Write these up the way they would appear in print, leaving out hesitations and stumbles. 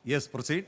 Yes, proceed.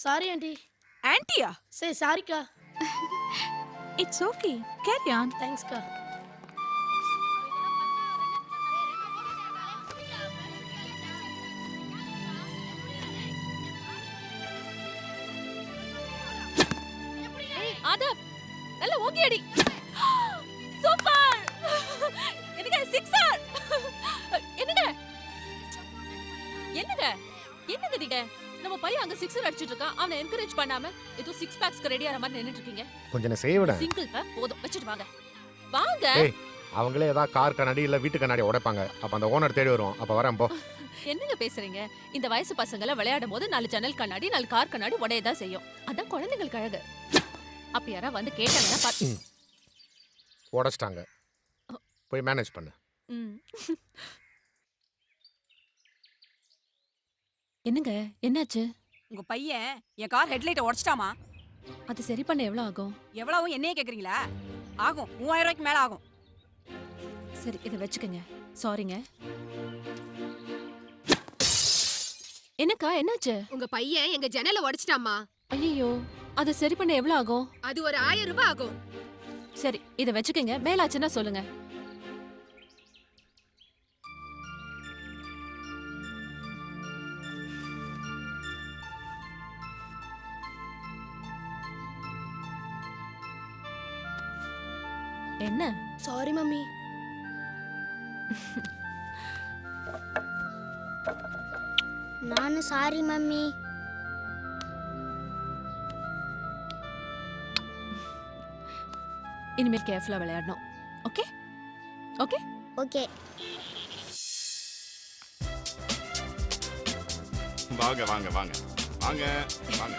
Sorry, auntie. ஆன்ட்டியா? Say sorry, ka. It's okay. Carry on. Thanks, ka. ஆதப் நல்ல ஓங்கி அடி. Super. என்னங்க sixer. என்னங்க என்னங்க என்னங்க நீங்க நம்ம பையன் அங்க சிக்ஸர் அடிச்சிட்டு இருக்கான். அவனை என்கரேஜ் பண்ணாம ஏதோ சிக்ஸ் பேக்ஸ்க்கு ரெடி ஆற மாதிரி நின்னுட்டு இருக்கீங்க. கொஞ்சம் நான் செய்ய விட. சிங்கிள் போதும் வச்சிட்டு வாங்க. வாங்க. ஏய் அவங்களே ஏதாவது கார் கண்ணாடி இல்ல வீட்டு கண்ணாடி உடைப்பாங்க. அப்ப அந்த ஓனர் தேடி வருவோம். அப்ப வரேன் போ. என்னங்க பேசுறீங்க? இந்த வயசு பசங்கள விளையாடும் போது 4 ஜன்னல் கண்ணாடி 4 கார் கண்ணாடி உடையதான் செய்யும். அதான் குழந்தைகளுக்கு அழகு. அப்ப யாரா வந்து கேட்டாங்கன்னா பாத்து உடைச்சிட்டாங்க. போய் மேனேஜ் பண்ணு. என்னங்க என்னாச்சு? உங்க பையன் என் கார் ஹெட்லைட்டை உடைச்சிட்டாமா. அது சரி பண்ண எவ்வளவு ஆகும்? எவ்வளவு என்னையே கேக்குறீங்களா? ஆகும் 3000 ரூபாய்க்கு மேல ஆகும். சரி இதை வச்சுக்கோங்க. சாரிங்க. என்னக்கா என்னாச்சு? உங்க பையன் எங்க ஜன்னலை உடைச்சிட்டாமா. ஐயோ அது சரி பண்ண எவ்வளவு ஆகும்? அது ஒரு 1000 ரூபாய் ஆகும். சரி இதை வச்சுக்கோங்க. மேலாச்சுன்னா சொல்லுங்க. என்ன? Sorry, mummy. நானும் சாரி மம்மி. இனிமேல் கேர்ஃபுல்லா விளையாடணும். Okay okay okay. வாங்க வாங்க வாங்க வாங்க வாங்க.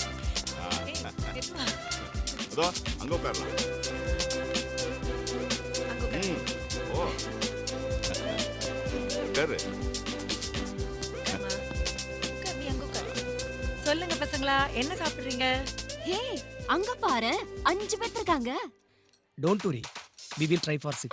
அதோ அங்க உட்காரலாம். ஓ உட்காரு. சொல்லுங்க பசங்களா, என்ன சாப்பிடுறீங்க? ஹே அங்க பாரு 5 பேர் இருக்காங்க. Don't worry, we will try for 6.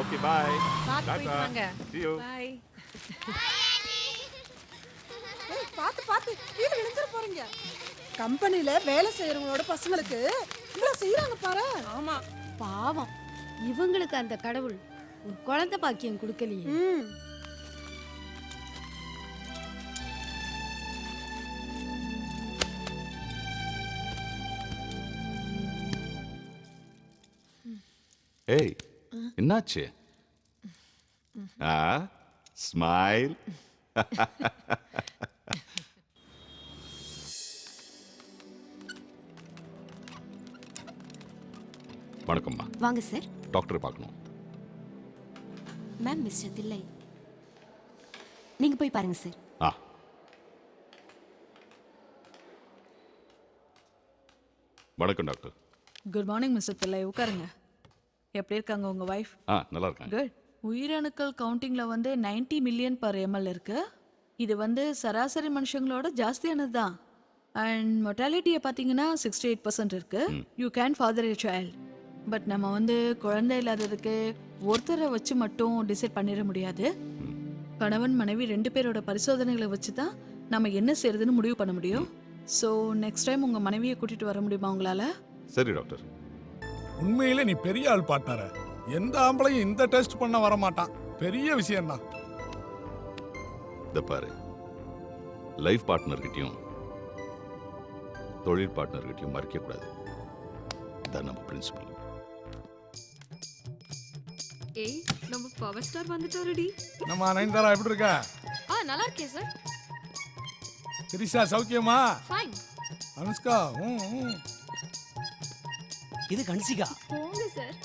Okay bye பார்த்து போயிட்டு டாடா வாங்க see you பாய் ஏய் பாத்து பாத்து கீழே விழுந்துற போறீங்க. கம்பெனில வேலை செய்யறவங்களோட பசங்களுக்கு இவ்வளவு செய்யறாங்க பாரு. ஆமா. பாவம் இவங்களுக்கு அந்த கடவுள் ஒரு குழந்தை பாக்கியம் கொடுக்கலையே. ஏய் என்னாச்சு ஸ்மைல் வணக்கம்மா வாங்க சார். டாக்டர் பார்க்கணும் மேம் மிஸ்டர் தில்லை நீங்க போய் பாருங்க சார். ஆ வணக்கம் doctor good morning mister Thillai, உட்காருங்க. எப்படி இருக்காங்க உங்க வைஃப்? நல்லா இருக்காங்க குட். உயிரணுக்கள் கவுண்டிங்ல வந்து 90 மில்லியன் பர் எம்எல் இருக்கு. இது வந்து சராசரி மனுஷங்களோட ஜாஸ்தியானது தான். அண்ட் மொட்டாலிட்டியை பார்த்தீங்கன்னா 68% இருக்கு. You can father a child. But நம்ம வந்து குழந்தை இல்லாததுக்கு ஒருத்தரை வச்சு மட்டும் டிசைட் பண்ணிட முடியாது. கணவன் மனைவி 2 பேரோட பரிசோதனைகளை வச்சு தான் நம்ம என்ன செய்யறதுன்னு முடிவு பண்ண முடியும். ஸோ நெக்ஸ்ட் டைம் உங்க மனைவியை கூட்டிட்டு வர முடியுமா உங்களால? சரி டாக்டர். உண்மையிலே நீ பெரிய ஆள் பார்ட்னர. எந்த ஆம்பளையும் இந்த டெஸ்ட் பண்ண வர மாட்டான். பெரிய விஷயம் தான். இத பாரு, லைஃப் பார்ட்னர்கிட்டயும் தொழில் பார்ட்னர்கிட்டயும் மறைக்க கூடாது. இதான் நம்ம பிரின்சிபல். ஏய் நம்ம பவர் ஸ்டார் வந்துட்டாருடி. நம்ம நயன்தாரா எப்படி இருக்க? நல்லா இருக்கேன் சார். திரிஷா சௌக்கியமா? ஃபைன். அனுஷ்கா இது கன்சிகா. போங்க சார்.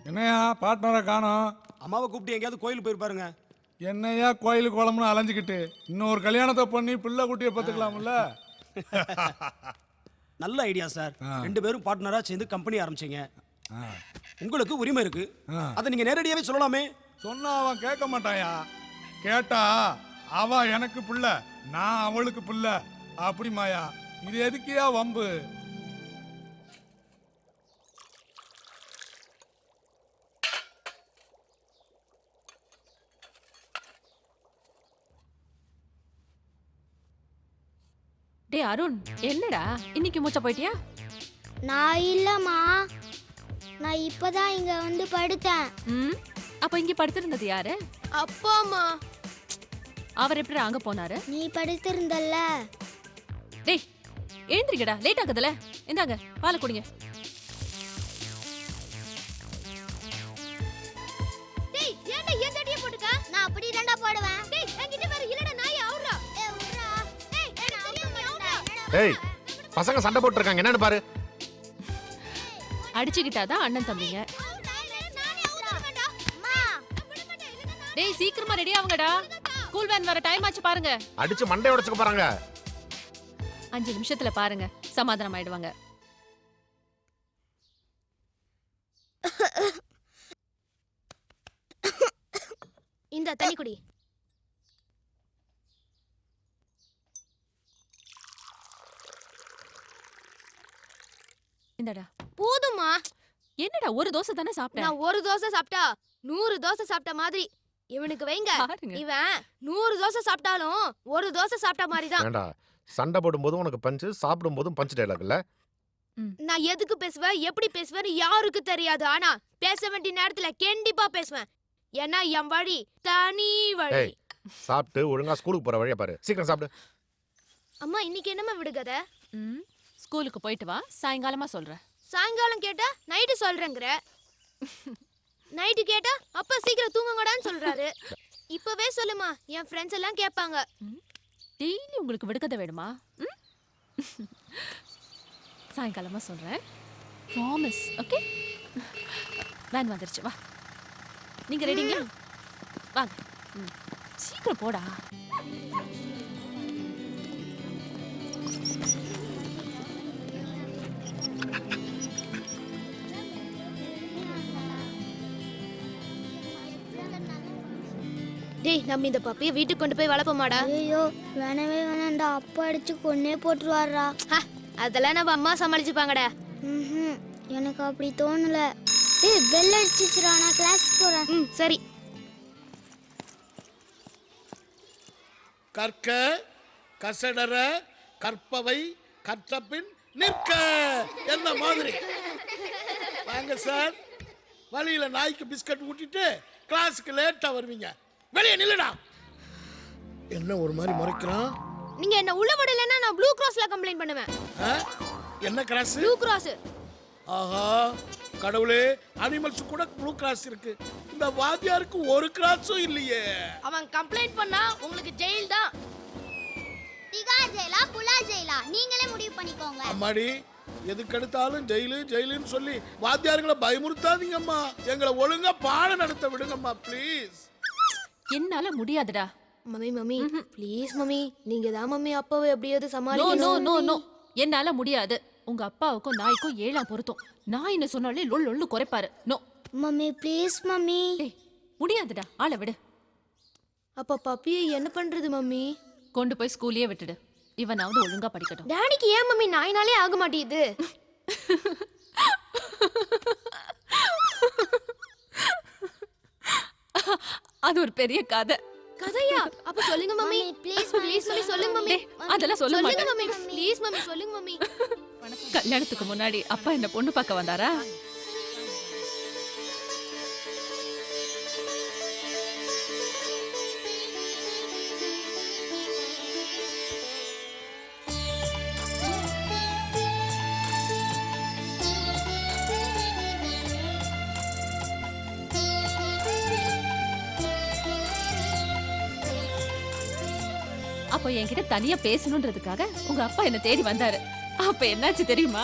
என்னையா பார்ட்னரை காணோம்? அம்மாவை கூப்பிட்டு எங்கேயாவது கோயிலுக்கு போயிருப்பாருங்க. என்னையா கோயிலுக்கு குளம்னு அலைஞ்சுக்கிட்டு இன்னொரு கல்யாணத்தை பண்ணி பிள்ளை குட்டியை பார்த்துக்கலாம்ல? நல்ல ஐடியா சார். 2 பேரும் பார்ட்னரா சேர்ந்து கம்பெனி ஆரம்பிச்சீங்க. உங்களுக்கு உரிமை இருக்கு. அதை நீங்க நேரடியாவே சொல்லலாமே. சொன்னா அவன் கேட்க மாட்டாயா? கேட்டா அவ எனக்கு பிள்ளை, நான் அவளுக்கு பிள்ளை அப்படிமாயா? இது எதுக்கியா வம்பு? டே அருண், என்னடா இன்னைக்கு மூச்ச போயிட்டியா? நான் இல்லம்மா, நான் இப்பதான் இங்க வந்து படுத்தேன். அப்ப இங்க படுத்திருந்தது யாரு? அப்பா அம்மா. அவர் எப்படி அங்க போனாரு? நீ படுத்திருந்தல்ல. டேய் எழுந்திரிக்கடா, லேட் ஆகுதுல. இந்தாங்க பால் குடிங்க. டேய் ஏன்டா ஏன் தடிய போட்டுக்க? நான் அப்படி தான்டா போடுவேன். டேய் என்கிட்ட வேற இல்லடா, நாய் ஆவுறா. ஏய் உட்றா. டேய் நான் ஆவுறா. ஏய் பசங்க சண்டை போட்டு இருக்காங்க, என்னன்னு பாரு. அடிச்சுக்கிட்டாதான் அண்ணன் தம்பிங்க. டேய் சீக்கிரமா ரெடி ஆவுங்கடா, ஸ்கூல் வேன் வர டைம் ஆச்சு பாருங்க. அடிச்சு மண்டை உடைச்சுக்க போறாங்க. 5 நிமிஷத்துல பாருங்க, சமாதானம் ஆயிடுவாங்க. இந்த தண்ணி குடி. இந்தடா. போதுமா? என்னடா ஒரு தோசை தானே சாப்பிட்டேன். நான் ஒரு தோசை சாப்பிட்டா 100 தோசை சாப்பிட்ட மாதிரி. இவனுக்கு வைங்க, பாருங்க. இவன் 100 தோசை சாப்பிட்டாலும் ஒரு தோசை சாப்பிட்ட மாதிரி தான். ஏண்டா சண்டை போடும்போதும் உனக்கு பஞ்சு, சாப்பிடும் போதும் பஞ்சு டைலாக் இல்ல? நான் எதுக்கு பேசுவேன், எப்படி பேசுவேன்னு யாருக்கு தெரியாது. ஆனா பேச வேண்டிய நேரத்துல கண்டிப்பா பேசுவேன். ஏன்னா என் வழி தனி வழி. ஏய் சாப்பிட்டு ஒழுங்கா ஸ்கூலுக்கு போற வழியா பாரு. சீக்கிரம் சாப்பிடு. அம்மா இன்னைக்கு என்னம்மா விடுகதை? ஸ்கூலுக்கு போயிட்டு வா, சாயங்காலமா சொல்றேன். சாயங்காலம் கேட்டா நைட்டு சொல்றேங்கிற. நைட்டு கேட்டா அப்பா சீக்கிரம் தூங்குங்கடான்னு சொல்றாரு. இப்பவே சொல்லுமா, என் ஃப்ரெண்ட்ஸ் எல்லாம் கேட்பாங்க. டெய்லி உங்களுக்கு விடுக்கதை வேணுமா? சாயங்காலமா சொல்றேன். ப்ராமிஸ். ஓகே? வேன் வந்துருச்சு, வா. நீங்க ரெடிங்களா? வாங்க. சீக்கிரம் போடா. டேய் நம்ம இந்த பப்பியை வீட்டுக்கு கொண்டு போய் வளர்ப்போமாடா? ஐயோ வேணவே வேணாண்டா, அப்பா அடிச்சு கொன்னே போட்டுருவாரா. அதெல்லாம் நம்ம அம்மா சமாளிச்சுப்பாங்கடா. எனக்கு அப்படி தோணல. ஏய் பெல் அடிச்சிச்சுடா, நான் கிளாஸ் போறேன். ம் சரி. கற்க கசடர கற்பவை கற்றபின் நிற்க என்ன மாதிரி. வாங்க சார், வழியில நாய்க்கு பிஸ்கட் ஊட்டிட்டு கிளாஸுக்கு லேட்டா வருவீங்க. வெளியே நில்லுடா. என்ன ஒரு மாதிரி முறைக்கிறான்? நீங்க என்ன உள்ள விடலைன்னா நான் ப்ளூ கிராஸ்ல கம்ப்ளைண்ட் பண்ணுவேன். ஆ? என்ன கிராஸ்? Blue cross. ஆஹா கடவுளே, அனிமல்ஸ் கூட ப்ளூ கிராஸ் இருக்கு, இந்த வாத்தியாருக்கு ஒரு கிராஸும் இல்லையே. அவன் கம்ப்ளைண்ட் பண்ணா உங்களுக்கு ஜெயில் தான். திகார் ஜெயிலா புலால் ஜெயிலா நீங்களே முடிவு பண்ணிக்கோங்க. அம்மாடி, எதுக்கெடுத்தாலும் ஜெயிலு ஜெயிலுன்னு சொல்லி வாத்தியார்களை பயமுறுத்தாதீங்க அம்மா. எங்களை ஒழுங்கா பாடம் நடத்த விடுங்கம்மா ப்ளீஸ். என்னால முடியாதுடா. மம்மி மம்மி ப்ளீஸ் மம்மி, நீங்க தான் மம்மி அப்பாவை எப்படியாவது நோ சமாளிக்கணும். நோ நோ நோ, என்னால முடியாது. உங்க அப்பாவுக்கும் நாய்க்கும் 7ஆம் பொருத்தம். நாயின்னு சொன்னாலே லொல் லொல்லு குறைப்பாரு. No mummy please mummy. டேய், முடியாதுடா, ஆளை விடு. அப்ப பப்பியை என்ன பண்றது மம்மி? கொண்டு போய் ஸ்கூல்லயே விட்டுடு. இவனாவது ஒழுங்கா படிக்கட்டும். டாடிக்கு ஏன் மம்மி நாயினாலே ஆக மாட்டேங்குது? அது ஒரு பெரிய கதை. கதையா? அப்ப சொல்லுங்க மம்மி. ப்ளீஸ் ப்ளீஸ் சொல்லி சொல்லுங்க மம்மி. அதெல்லாம் சொல்ல சொல்லுங்க மாட்டேன். மம்மி. ப்ளீஸ் மம்மி சொல்லுங்க மம்மி. கல்யாணத்துக்கு முன்னாடி அப்பா என்ன பொண்ணு பார்க்க வந்தாரா? அப்போ என்கிட்ட தனியா பேசணும்ன்றதுக்காக உங்க அப்பா என்ன தேடி வந்தாரு. அப்ப என்னாச்சு தெரியுமா?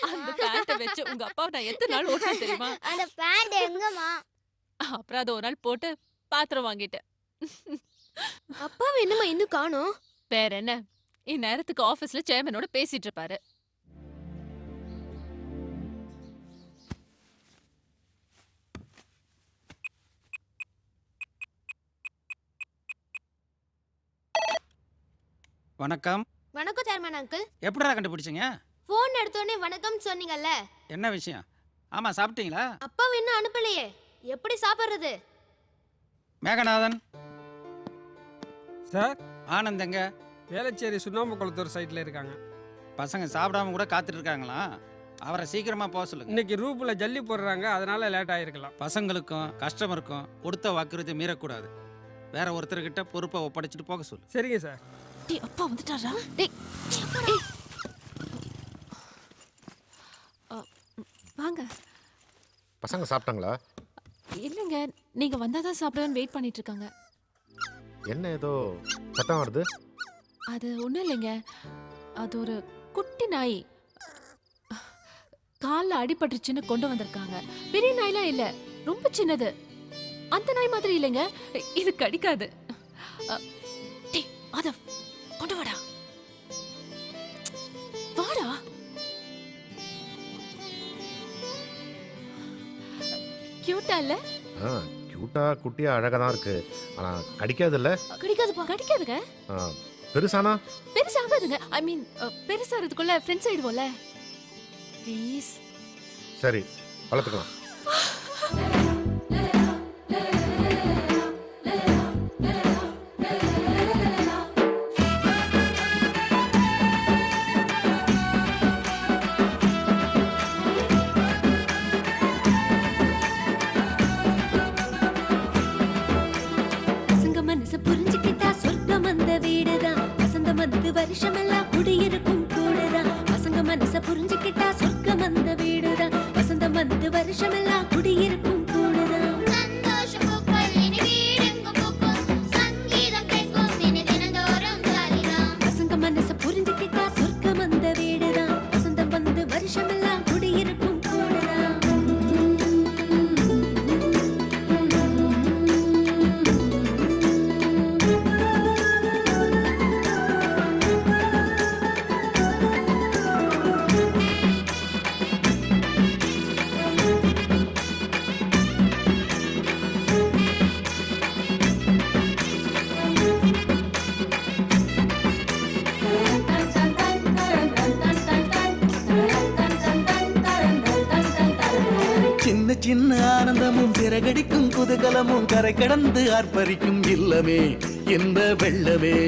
அந்த பேண்ட்டை வச்சு உங்க அப்பாவை நான் எத்தனை நாள் ஓட்டினேன் தெரியுமா? அந்த பேண்ட் எங்கம்மா? அப்புறம் அதை ஒரு நாள் போட்டு பாத்திரம் வாங்கிட்டேன். அப்பாவை என்னம்மா இன்னும் காணோம்? வேற என்ன, இந்நேரத்துக்கு ஆபீஸ்ல சேர்மனோட பேசிட்டு இருப்பாரு. வணக்கம். வணக்கம் சேர்மன் அங்கிள். எப்படிடா கண்டுபிடிச்சீங்க? போன் எடுத்தோடனே வணக்கம் சொன்னீங்கல்ல. என்ன விஷயம்? ஆமா, சாப்பிட்டீங்களா? அப்பாவை இன்னும் அனுப்பலையே, எப்படி சாப்பிடுறது? மேகநாதன் சார், ஆனந்த் எங்க? வேளச்சேரி சுண்ணாம்பு குளத்தூர் சைட்டில் இருக்காங்க. பசங்க சாப்பிடாம கூட காத்துட்டு இருக்காங்களா? அவரை சீக்கிரமா போக சொல்லுங்க. இன்னைக்கு ரூப்பில் ஜல்லி போடுறாங்க, அதனால லேட் ஆகிருக்கலாம். பசங்களுக்கும் கஸ்டமருக்கும் கொடுத்த வாக்குறுதி மீறக்கூடாது. வேற ஒருத்தர்கிட்ட பொறுப்பை ஒப்படைச்சிட்டு போக சொல்லு. சரிங்க சார். டேய், அப்பா வந்துட்டாரா? டேய், ஏய். வாங்க. பசங்க சாப்பிட்டாங்களா? இல்லைங்க, நீங்க வந்தாதான் சாப்பிடுவேன்னு வெயிட் பண்ணிட்டு இருக்காங்க. என்ன ஏதோ சத்தம் வருது? அது ஒண்ணும் இல்லைங்க, அது ஒரு குட்டி நாய். கால்ல அடிபட்டுருச்சுன்னு கொண்டு வந்திருக்காங்க. பெரிய நாய்லாம் இல்ல, ரொம்ப சின்னது. அந்த நாய் மாதிரி இல்லைங்க, இது கடிக்காது. டேய், அத கொண்டு வாடா. வாடா. கியூட்டா இல்ல? கியூட்டா குட்டியா அழகா தான் இருக்கு. ஆனா கடிக்காது இல்ல? கடிக்காதுப்பா. கடிக்காதுங்க. பெருசானா? பெருசாகாதுங்க. ஐ மீன் பெருசாகிறதுக்குள்ள ஃப்ரெண்ட்ஸ் ஆயிடுவோம்ல. ப்ளீஸ். சரி, வளர்த்துக்கலாம். புரிஞ்சுக்கிட்டா சொர்க்கம் அந்த வீடுதான். வசந்தம் வந்து வருஷமெல்லாம் குடியிருக்கும் கூடுதான். பசங்க மனச புரிஞ்சுக்கிட்டா சொர்க்கம் அந்த வீடுதான். வசந்தம் வந்து வருஷமெல்லாம் குடியிருக்கும் கூடுதான். பசங்க மனச புரிஞ்சுக்கிட்டா சொர்க்கம் அந்த வீடுதான். வசந்தம் வந்து வருஷமெல்லாம் குடியிருக்கும் கூடுதான். சின்ன ஆனந்தமும் சிறகடிக்கும் குதூகலமும் கரை கடந்து ஆர்ப்பரிக்கும் இல்லமே இன்ப வெள்ளமே.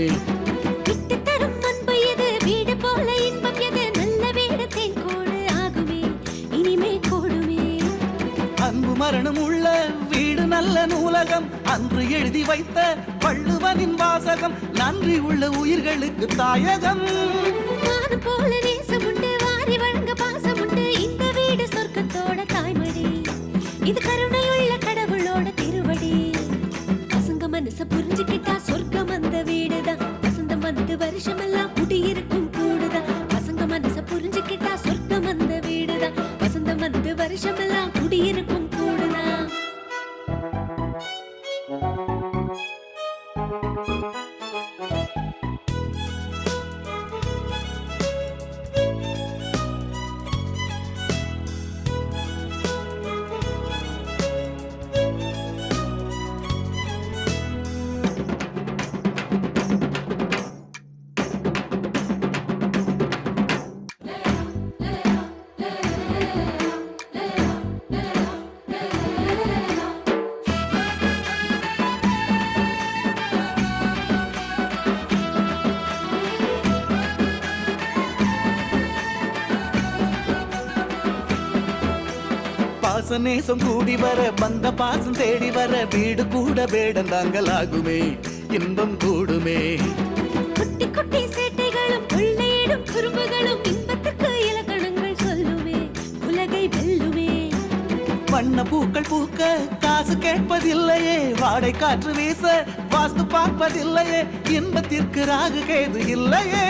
விட்டு தரும் அன்பு எது வீடு போல இன்பம் எது நல்ல வீடு தேன் கூடு ஆகுமே இனிமே கூடுமே. அன்பு மரணம் உள்ள வீடு நல்ல நூலகம் அன்று எழுதி வைத்த வள்ளுவனின் வாசகம் நன்றி உள்ள உயிர்களுக்கு தாயகம். வானம் போல நேசம் உண்டு வாரி வழங்க பாசம் உண்டு இந்த வீடு சொர்க்கத்தோட தாய்மடி இது கருணையுள்ள கடவுளோட திருவடி. பசங்க மனச புரிஞ்சுக்கிட்டா சொர்க்கம் அந்த வீடுதான் வசந்தம் வந்து வருஷமெல்லாம் குடியிருக்கும் கூடுதான். பசங்க மனச புரிஞ்சுக்கிட்டா சொர்க்கம் அந்த வீடுதான் வசந்தம் வந்து வருஷமெல்லாம் குடியிருக்கும் கூடுதான். பாசநேசம் கூடி வர பந்த பாசம் தேடி வர வீடு கூட வேடந்தாங்கலாகுமே இன்பம் கூடுமே. குட்டி குட்டி சேட்டைகளும் கொள்ளையிடும் குறும்புகளும் இன்பத்துக்கு இலக்கணங்கள் சொல்லுமே உலகை வெல்லுமே. வண்ண பூக்கள் பூக்க காசு கேட்பதில்லையே வாடை காற்று வீச வாஸ்து பார்ப்பதில்லையே இன்பத்திற்கு ராகு கேது இல்லையே.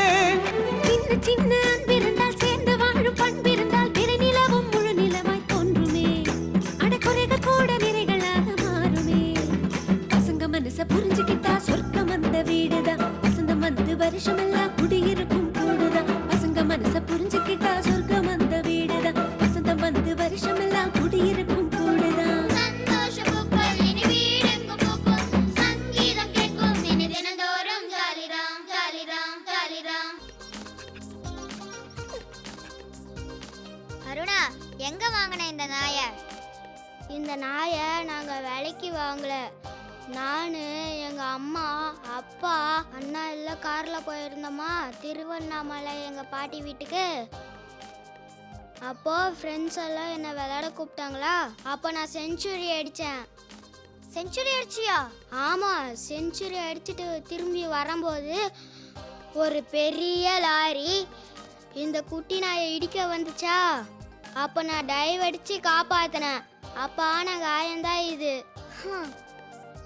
சின்ன சின்ன அன்பிருந்தால் சேர்ந்து வாழும் பண்பிருந்தால் பிறை நிலவும் முழு நிலமாய் தோன்றுமே அடக்குறைகள் கூட நிறைகளாக மாறுமே. பசங்க மனச புரிஞ்சுக்கிட்டா சொர்க்கம் அந்த வீடுதான் வசந்தம் வந்து வருஷமெல்லாம் குடியிருக்கும் கூடுதான். பசங்க மனச புரிஞ்சுக்கிட்டா சொர்க்கம் அந்த வீடுதான் வசந்தம் வந்து வருஷமெல்லாம் குடியிருக்கும் கூடுதான். சந்தோஷ பூக்கள் இனி வீடெங்கும் பூக்கும் சங்கீதம் கேட்கும் இனி தினந்தோறும் ஜாலிராம் ஜாலிராம் ஜாலிராம். அருணா எங்க வாங்கின இந்த நாய? இந்த நாய நாங்க விலைக்கு வாங்கல. நான் எங்க அம்மா அப்பா அண்ணா எல்லாம் கார்ல போயிருந்தோமா திருவண்ணாமலை எங்க பாட்டி வீட்டுக்கு. அப்போ ஃப்ரெண்ட்ஸ் எல்லாம் என்ன விளையாட கூப்பிட்டாங்களா அப்போ நான் செஞ்சுரி அடித்தேன். செஞ்சுரி அடிச்சியா? ஆமாம், செஞ்சுரி அடிச்சுட்டு திரும்பி வரும்போது ஒரு பெரிய லாரி இந்த குட்டி நாயை இடிக்க வந்துச்சா. அப்போ நான் டைவ் அடித்து காப்பாற்றினேன். அப்போ ஆன காயந்தான் இது.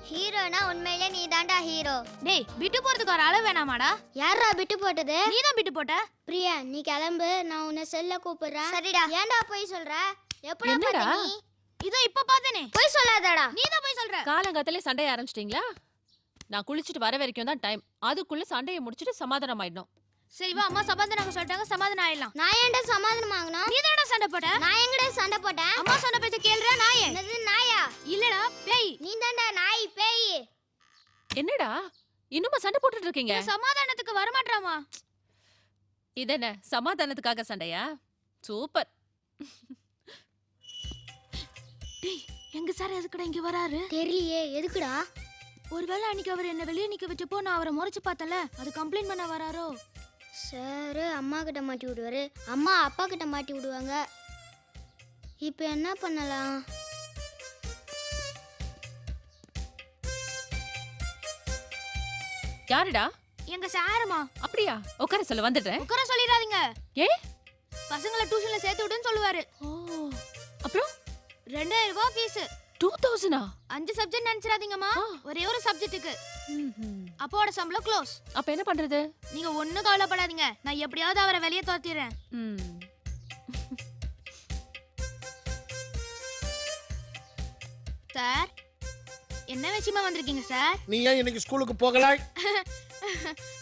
ஹீரோனா உண்மையிலே நீ தாண்டா ஹீரோ. டேய் விட்டு போறதுக்கு ஒரு அளவு வேணாமாடா? யாரா விட்டு போட்டது? நீ தான் விட்டு போட்ட. பிரியா நீ கிளம்பு, நான் உன்னை செல்ல கூப்பிடுறேன். சரிடா. ஏன்டா போய் சொல்ற? எப்படா என்னடா? பார்த்த நீ? இதோ இப்ப பார்த்தனே. போய் சொல்லாதடா. நீ தான் போய் சொல்ற. காலங்காத்தாலே சண்டைய ஆரம்பிச்சிட்டீங்களா? நான் குளிச்சுட்டு வர வரைக்கும் தான் டைம். அதுக்குள்ள சண்டையை முடிச்சிட்டு சமாதானம் ஆயிடணும். சரி வா, அம்மா சமாதானம் சொல்லிட்டாங்க, சமாதானம் ஆயிடலாம். நான் ஏன்டா சமாதானம் ஆகணும்? நீ தானடா சண்டை போட்ட. நான் எங்கடா சண்டை போட்டேன்? அம்மா சொன்ன பேச்ச கேளுடா நாயே. என்னது நாயா? இல்லடா பேய். நீ தான்டா நாய் பேய். என்னடா இன்னுமா சண்டை போட்டுட்டு இருக்கீங்க? சமாதானத்துக்கு வர மாட்டறாமா? இதென்ன சமாதானத்துக்காக சண்டையா? சூப்பர். டேய் எங்க சார் எதுக்குடா இங்க வராரு? தெரியலையே, எதுக்குடா? ஒருவேளை அன்னைக்கு அவர் என்ன வெளியே நிக்க வச்சப்போ நான் அவரை முறைச்சு பார்த்தல, அது கம்ப்ளைண்ட் பண்ண வராரோ? சார் அம்மா கிட்ட மாட்டி விடுவாரு, அம்மா அப்பா கிட்ட மாட்டி விடுவாங்க. இப்போ என்ன பண்ணலாம்? யாருடா? எங்க சாருமா. அப்படியா? உட்கார சொல்ல வந்துட்டேன். உட்கார சொல்லிடாதீங்க. ஏ பசங்களை டியூஷன்ல சேர்த்து விடுன்னு சொல்லுவாரு. அப்புறம் 2000 ரூபாய் ஃபீஸ். 2000ஆ? 5 சப்ஜெக்ட் நினைச்சிராதீங்கம்மா, ஒரே ஒரு சப்ஜெக்ட்டுக்கு. அப்போட சம்பளம் க்ளோஸ். அப்ப என்ன பண்றது? நீங்க ஒண்ணும் கவலைப்படாதீங்க, நான் எப்படியாவது அவரை வெளியே துரத்திடுறேன். சார் என்ன விஷயமா வந்திருக்கீங்க சார்? நீ ஏன் இன்னைக்கு ஸ்கூலுக்கு போகல?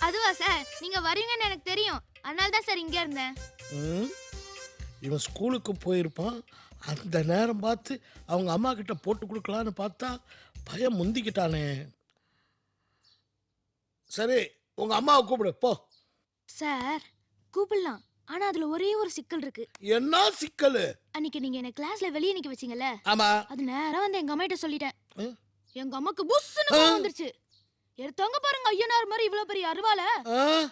அதுவா சார், நீங்க வருவீங்கன்னு எனக்கு தெரியும், அதனால தான் சார் இங்க இருந்தேன். இவன் ஸ்கூலுக்கு போயிருப்பான், அந்த நேரம் பார்த்து அவங்க அம்மா கிட்ட போட்டு கொடுக்கலான்னு பார்த்தா பையன் முந்திக்கிட்டானே. சரி உங்க அம்மாவை கூப்பிடு போ. சார் கூப்பிடலாம், ஆனா அதுல ஒரே ஒரு சிக்கல் இருக்கு. என்ன சிக்கல்? அன்னைக்கு நீங்க என்ன கிளாஸ்ல வெளிய நிக்க வச்சீங்கல்ல, ஆமா. அது நேரா வந்து எங்க அம்மாட்ட சொல்லிட்டேன். எங்க அம்மாக்கு புஸ்ஸுன்னு கோவம் வந்துருச்சு. எடுத்தவங்க பாருங்க ஐயனார் மாதிரி இவ்வளவு பெரிய அருவால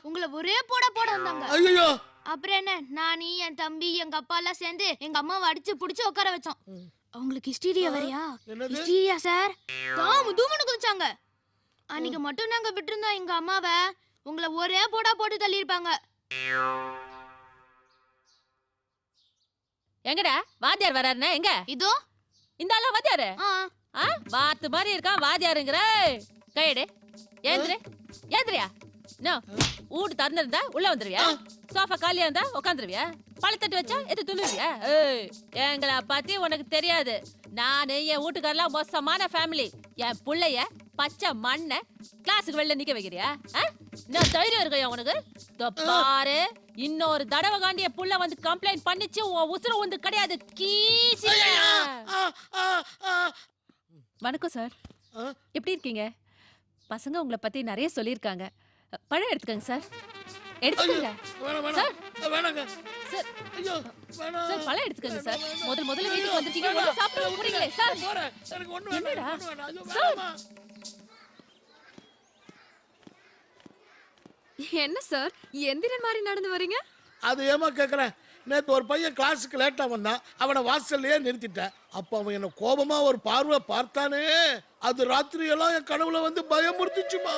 உங்களை ஒரே போட வந்தாங்க. ஐயோ! அப்புறம் என்ன, நானி என் தம்பி எங்க அப்பா எல்லாம் சேர்ந்து எங்க அம்மாவை அடிச்சு புடிச்சு உட்கார வச்சோம். அவங்களுக்கு ஹிஸ்டீரியா வரையா? ஹிஸ்டீரியா சார் தாமு தூமுன்னு குதிச்சாங்க. அன்னைக்கு மட்டும் நாங்க விட்டுருந்தோம் எங்க அம்மாவை, உங்களை ஒரே போட்டு தள்ளியிருப்பாங்க. எங்கடா வாத்தியார் வராருன்னா எங்க? இதோ இந்த ஆளா வாத்தியாரு? வாத்து மாதிரி இருக்கான் வாத்தியாருங்கிற. கையடு ஏந்திரியா? நோ வீடு திறந்திருந்தா உள்ள வந்துருவியா? சோஃபா காலியா இருந்தா உட்காந்துருவியா? பழத்தட்டு வச்சா எது துணுவியா? எங்களை பத்தி உனக்கு தெரியாது. நானு என் வீட்டுக்காரெல்லாம் மோசமான ஃபேமிலி. என் பிள்ளைய பச்சை மண்ணை கிளாஸுக்கு வெளில நிக்க வைக்கிறியா? நான் தைரியம் இருக்கையா உனக்கு? பாரு, இன்னொரு தடவை காண்டிய புள்ள வந்து கம்ப்ளைண்ட் பண்ணிச்சு உன் உசுர வந்து கிடையாது. வணக்கம் சார், எப்படி இருக்கீங்க? பசங்க உங்களை பத்தி நிறைய சொல்லியிருக்காங்க. பழம் எடுத்துக்கங்க சார். எடுத்துக்கங்க சார். சார் பழம் எடுத்துக்கங்க சார். முதல்ல வீட்டுக்கு வந்துட்டீங்க, ஒண்ணு சாப்பிட போறீங்களே சார். என்னடா சார்? என்ன சார் எந்திரன் மாதிரி நடந்து வரீங்க? அது ஏமா கேட்குறேன்? நேற்று ஒரு பையன் கிளாஸுக்கு லேட்டாக வந்தான், அவனை வாசல்லையே நிறுத்திட்டேன். அப்போ அவன் என்ன கோபமா ஒரு பார்வை பார்த்தானே, அது ராத்திரியெல்லாம் என் கனவுல வந்து பயமுறுத்துச்சுமா.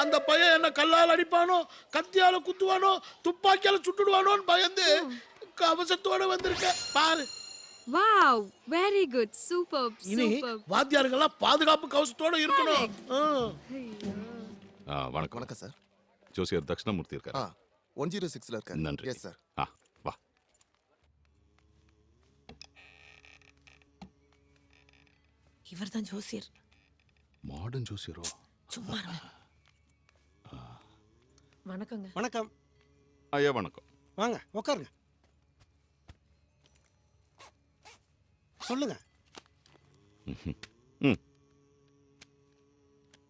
அந்த பையன் என்ன கல்லால் அடிப்பானோ, கத்தியால குத்துவானோ, துப்பாக்கியால சுட்டுடுவானோன்னு பயந்து கவசத்தோட வந்திருக்கேன் பாரு. Wow, very good, super. இனி வாத்தியாருங்கெல்லாம் பாதுகாப்பு கவசத்தோட இருக்கணும். வணக்கம். வணக்கம் சார். ஜோசியர் தட்சிணாமூர்த்தி இருக்காரு. 106ல இருக்காரு. நன்றி. Yes sir. வா. இவர்தான் ஜோசியர். மாடர்ன் ஜோசியரோ? சும்மா வணக்கங்க. வணக்கம் ஐயா. வணக்கம். வாங்க உட்காருங்க. சொல்லுங்க.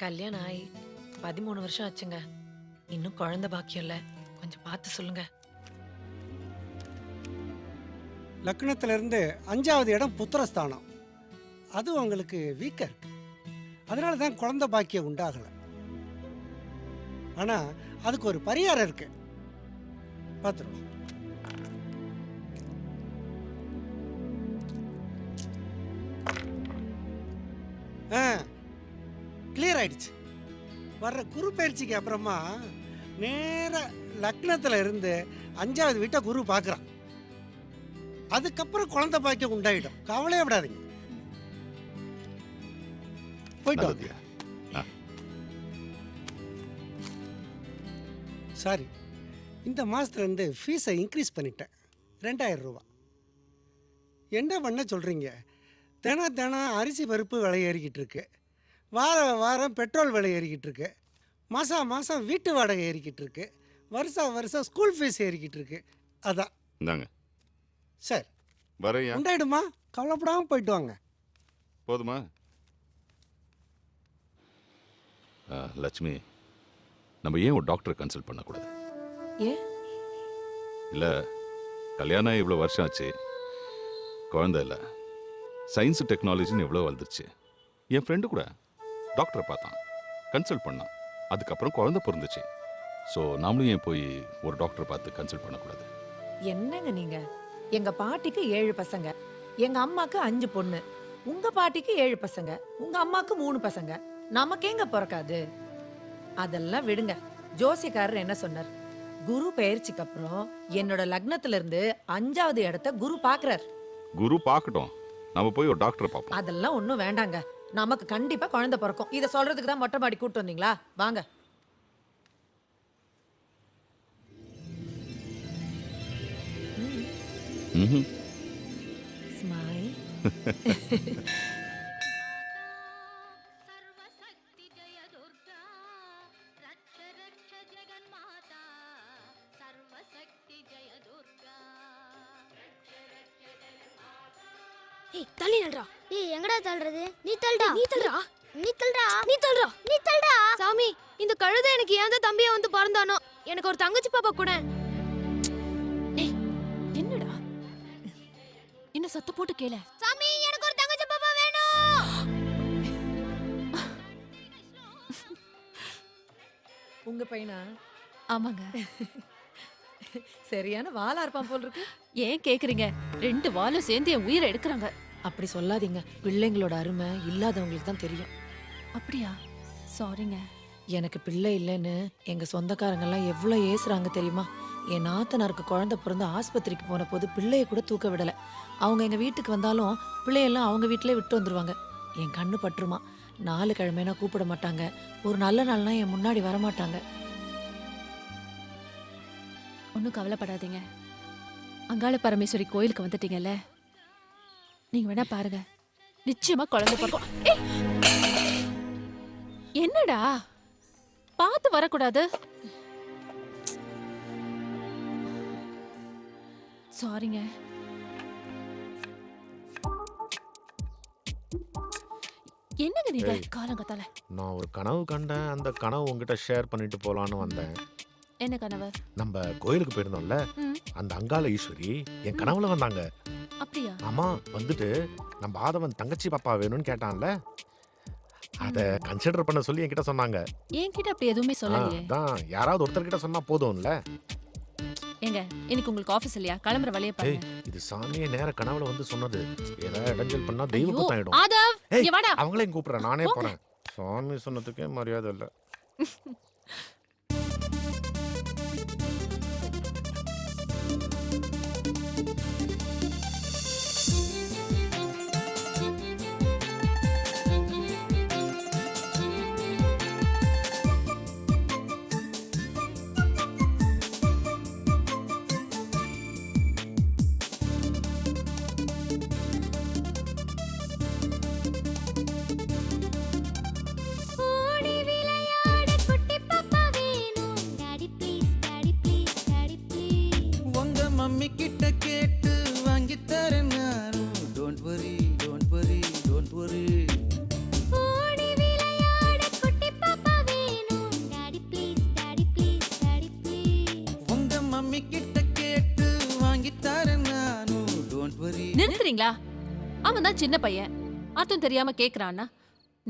கல்யாணம் ஆகி 13 வருஷம் ஆச்சுங்க. இன்னும் குழந்தை பாக்கியம் இல்ல. கொஞ்சம் பார்த்து சொல்லுங்க. லக்னத்துல இருந்து 5வது இடம் புத்திரஸ்தானம். அது உங்களுக்கு வீக்கா இருக்கு. அதனால தான் குழந்தை பாக்கியம் உண்டாகல. ஆனா அதுக்கு ஒரு பரிகாரம் இருக்கு, பார்த்துருவோம். கிளியர் ஆயிடுச்சு. வர்ற குரு பயிற்சிக்கு அப்புறமா நேர லக்னத்துல இருந்து 5வது வீட்டை குரு பார்க்குறான். அதுக்கப்புறம் குழந்தை பாக்கியம் உண்டாயிடும். கவலையே விடாதீங்க. போயிட்டு வாங்க. சாரி, இந்த மாதத்துலேருந்து ஃபீஸை இன்க்ரீஸ் பண்ணிட்டேன். 2000 ரூபா. என்ன பண்ண சொல்கிறீங்க? தினம் அரிசி பருப்பு விலை ஏறிக்கிட்டு இருக்கு. வாரம் பெட்ரோல் விலை ஏறிக்கிட்டு இருக்கு. மாதம் வீட்டு வாடகை ஏறிக்கிட்டு இருக்கு. வருஷம் ஸ்கூல் ஃபீஸ் ஏறிக்கிட்டு இருக்கு. அதான் இந்தாங்க சார். வரையா? உண்டாயிடுமா, கவலைப்படாமல் போயிட்டு வாங்க. போதுமா? லட்சுமி, நம்ம ஏன் ஒரு டாக்டரை கன்சல்ட் பண்ணக்கூடாது? ஏன்? இல்லை, கல்யாணம் இவ்வளோ வருஷம் ஆச்சு, குழந்தை இல்லை, சயின்ஸு டெக்னாலஜின்னு எவ்வளோ வளர்ந்துருச்சு. என் ஃப்ரெண்டு கூட டாக்டரை பார்த்தான், கன்சல்ட் பண்ணான். அதுக்கப்புறம் குழந்தை பிறந்துச்சு. ஸோ நாமளும் ஏன் போய் ஒரு டாக்டரை பார்த்து கன்சல்ட் பண்ணக்கூடாது? என்னங்க நீங்க? எங்க பாட்டிக்கு 7 பசங்க, எங்க அம்மாக்கு 5 பொண்ணு. உங்க பாட்டிக்கு 7 பசங்க, உங்க அம்மாக்கு 3 பசங்க. நமக்கு எங்க பிறக்காது? அதெல்லாம் விடுங்க. ஜோசியக்காரர் என்ன சொன்னார்? குரு பெயர்ச்சிக்கு அப்புறம் என்னோட லக்னத்துல இருந்து 5வது இடத்தை குரு பாக்குறார். குரு பார்க்கட்டும், நம்ம போய் ஒரு டாக்டரை பார்ப்போம். அதெல்லாம் ஒண்ணும் வேண்டாங்க. நமக்கு கண்டிப்பா குழந்தை பிறக்கும். இத சொல்றதுக்கு தான் மொட்டை மாடி கூட்டு வந்தீங்களா? வாங்க. ஸ்மைல். ஏய் தள்ளி நில்றா. ஏய் எங்கடா தள்ளுறது? நீ தள்ளுடா. நீ தள்ளுடா. நீ தள்ளுடா. நீ தள்ளுடா. நீ தள்ளுடா. சாமி, இந்த கழுதை எனக்கு ஏன் தான் தம்பியா வந்து பிறந்தானோ. எனக்கு ஒரு தங்கச்சி பாப்பா கூட. ஏய் என்ன சத்தம் போட்டு கேள. சாமி எனக்கு ஒரு தங்கச்சி பாப்பா வேணும். உங்க பையனா? ஆமாங்க. சரியான வாளா இருப்பான் போல் இருக்கு. ஏன் கேக்குறீங்க? 2 வாலும் சேர்ந்து என் உயிரை எடுக்கறாங்க. அப்படி சொல்லாதீங்க. பிள்ளைங்களோட அருமை இல்லாதவங்களுக்கு தான் தெரியும். அப்படியா? சாரிங்க. எனக்கு பிள்ளை இல்லைன்னு எங்க சொந்தக்காரங்க எல்லாம் எவ்வளவு ஏசுறாங்க தெரியுமா? என் நாத்தனாருக்கு குழந்தை பிறந்து ஆஸ்பத்திரிக்கு போன போது பிள்ளைய கூட தூக்க விடல. அவங்க எங்க வீட்டுக்கு வந்தாலும் பிள்ளையெல்லாம் அவங்க வீட்டிலே விட்டு வந்துருவாங்க. என் கண்ணு பற்றுமா. 4 கிழமைனா கூப்பிட மாட்டாங்க. ஒரு நல்ல நாள்னா என் முன்னாடி வரமாட்டாங்க. ஒன்றும் கவலைப்படாதீங்க. அங்காள பரமேஸ்வரி கோயிலுக்கு வந்துட்டீங்கல்ல, நீங்க வேணா பாருங்க, நிச்சயமா குழந்தை பிறக்கும். ஏய்! என்னடா பார்த்து வரக்கூடாது? சாரிங்க. என்னங்க நீங்க காலங்கத்தால? நான் ஒரு கனவு கண்டேன். அந்த கனவு உங்ககிட்ட ஷேர் பண்ணிட்டு போலான்னு வந்தேன். என்ன கனவு? நம்ம கோயிலுக்கு போயிருந்தோம்ல, அந்த அங்காள ஈஸ்வரி என் கனவுல வந்தாங்க. அப்படியா? ஆமா, வந்துட்டு நம்ம ஆதவன் தங்கச்சி பாப்பா வேணும்னு கேட்டான்ல, அத கன்சிடர் பண்ண சொல்லி என்கிட்ட சொன்னாங்க. என்கிட்ட அப்படி எதுவுமே சொல்லலையே. அதான் யாராவது ஒருத்தர் கிட்ட சொன்னா போதும்ல. ஏங்க, இன்னைக்கு உங்களுக்கு ஆபீஸ் இல்லையா? கிளம்புற வழியை ஏய், பாருங்க. இது சாமியே நேர கனவுல வந்து சொன்னது. ஏதாவது இடைஞ்சல் பண்ணா தெய்வ ஐயோ, குத்தம் ஆயிடும். ஆதவ், ஏய், இங்க வாடா. அவங்களையும் கூப்பிடுறேன், நானே போறேன். சாமி சொன்னதுக்கே மரியாதை இல்ல. ஓடி விளையாட குட்டி பாப்பா வேணும். Daddy please, daddy please, daddy please. உங்க மம்மி கிட்ட கேட்டு வாங்கி தரேன் நானும். Don't worry don't worry don't worry. ஓடி விளையாட குட்டி பாப்பா வேணும். Daddy please, daddy please, daddy please. உங்க மம்மி கிட்ட கேட்டு வாங்கி தரேன் நானும். Don't worry. நிறுத்துறீங்களா? அவன் தான் சின்ன பையன், அர்த்தம் தெரியாம கேக்குறான்னா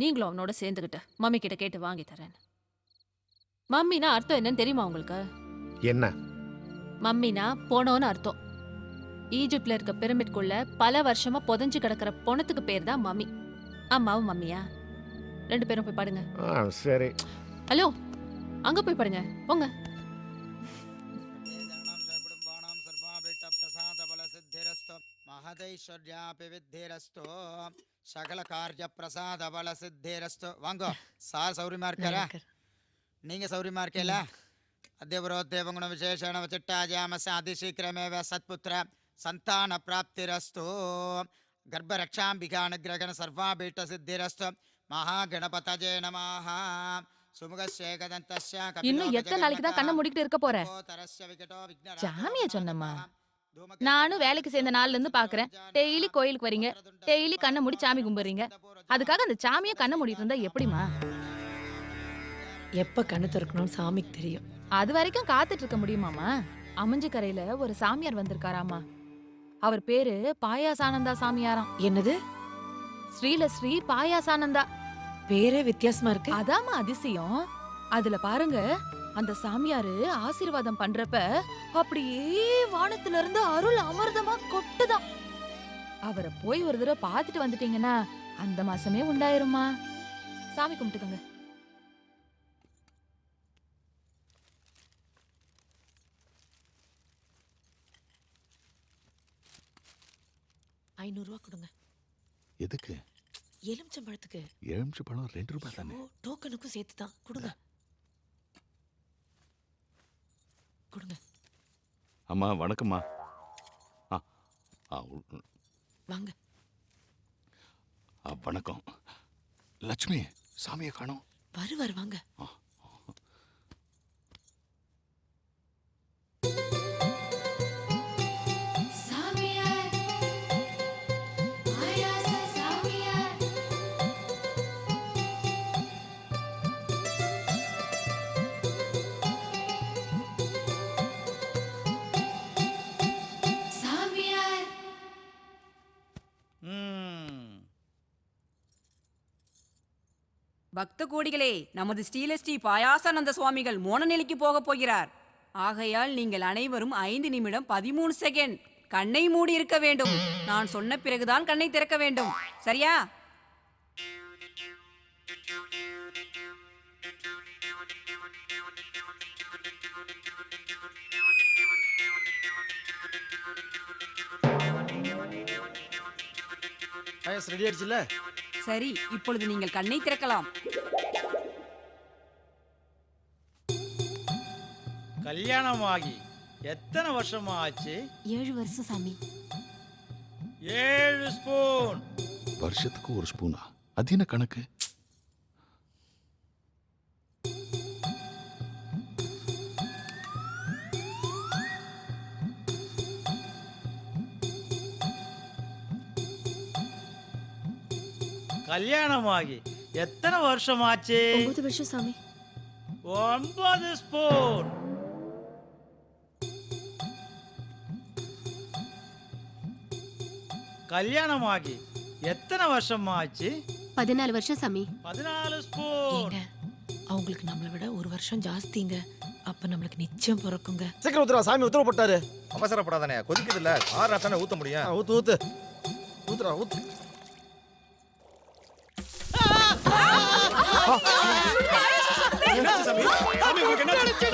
நீங்களும் அவனோட சேர்ந்துகிட்டு மம்மி கிட்ட கேட்டு வாங்கி தரேன். மம்மினா அர்த்தம் என்னன்னு தெரியுமா உங்களுக்கு? என்ன? மம்மினா போனோன்னு அர்த்தம். ஈஜிப்ட்ல இருக்க பிரமிட்குள்ள பல வருஷமா புதைஞ்சு கிடக்கிற பொணத்துக்கு பேர் தான் மம்மி. அம்மாவும் மம்மியா? 2 பேரும் போய் பாடுங்க. சரி. ஹலோ, அங்க போய் பாடுங்க, போங்க. சகல காரிய பிரசாத பல சித்திரஸ்து. வாங்கோ சார், சௌரியமா இருக்காரா? நீங்க சௌரியமா இருக்கல? அத்தியபுரோத்தேவ குண விசேஷண வச்சிட்டாஜாமச அதிசீக்கிரமேவ சத்புத்திர சந்தான பிராப்திரஸ்து. கர்ப்பரக்ஷாம்பிகானுகிரகண சர்வாபீட்ட சித்திரஸ்து. மகாகணபதஜே நமஹ. சுமுகசேகதந்தஸ்ய இன்னும் எத்தனை நாளைக்கு தான் கண்ணை மூடிக்கிட்டு இருக்க போற? சாமிய சொன்னம்மா. நானும் வேலைக்கு சேர்ந்த நாள்ல இருந்து பாக்குறேன். டெய்லி கோயிலுக்கு வரீங்க, டெய்லி கண்ணை மூடி சாமி கும்பிடுறீங்க. அதுக்காக அந்த சாமியை கண்ணை மூடிட்டு இருந்தா எப்படிமா? எப்ப கண்ணு திறக்கணும்னு சாமிக்கு தெரியும். அது வரைக்கும் காத்துட்டு இருக்க முடியுமாமா? அமஞ்சிக்கரையில ஒரு சாமியார் வந்திருக்காராமா. அவர் பேரு பாயாசானந்தா சாமியாராம். என்னது? ஸ்ரீலஸ்ரீ பாயாசானந்தா. பேரே வித்தியாசமா இருக்கு. அதாமா அதிசயம். அதுல பாருங்க, அந்த சாமியாரு ஆசீர்வாதம் பண்றப்ப அப்படியே வானத்துல இருந்து அருள் அமிர்தமா கொட்டுதாம். அவரை போய் ஒரு தடவை பார்த்துட்டு வந்துட்டீங்கன்னா அந்த மாசமே உண்டாயிருமா. சாமி கும்பிட்டுக்கோங்க. ₹500 கொடுங்க. எதுக்கு? எலுமிச்சம்பழத்துக்கு. எலுமிச்சம்பழம் 2 ரூபாய் தானே. டோக்கனுக்கும் சேர்த்து தான் கொடுங்க. கொடுங்க. அம்மா வணக்கம்மா. வாங்க. வணக்கம். லட்சுமி, சாமியை காணோம். வருவார், வாங்க. பக்த கோடிகளே, நமது ஸ்ரீலஸ்ரீ பாயாசானந்த சுவாமிகள் மோனநிலைக்கு போக போகிறார். ஆகையால் நீங்கள் அனைவரும் 5 நிமிடம் 13 செகண்ட் கண்ணை மூடி இருக்க வேண்டும். நான் சொன்ன பிறகுதான் கண்ணை திறக்க வேண்டும். சரியா? ரெடி ஆயிடுச்சுல? சரி, இப்பொழுது நீங்கள் கண்ணை திறக்கலாம். கல்யாணமாகி எத்தனை வருஷமா ஆச்சு? 7 வருஷம் சாமி. 7 ஸ்பூன். வருஷத்துக்கு ஒரு ஸ்பூனா? அது என்ன கணக்கு? கல்யாணமாகி எத்தனை வருஷம் ஆச்சு? 9 வருஷம் சாமி. 9 ஸ்பூன். கல்யாணமாகி எத்தனை வருஷம் ஆச்சு? 14 வருஷம் சாமி. 14 ஸ்பூன். அவங்களுக்கு நம்மளை விட 1 வருஷம் ஜாஸ்திங்க. அப்ப நம்மளுக்கு நிச்சயம் பிறக்குங்க. சீக்கிரம் ஊத்துறா, சாமி உத்தரவு போட்டாரு. அவசரப்படாதானே, கொதிக்குது இல்ல, ஆறு தானே ஊத்த முடியும். ஊத்து ஊத்து ஊத்துறா ஊத்து. என்னாச்சு சாமி? சாமி உங்களுக்கு என்னாச்சு?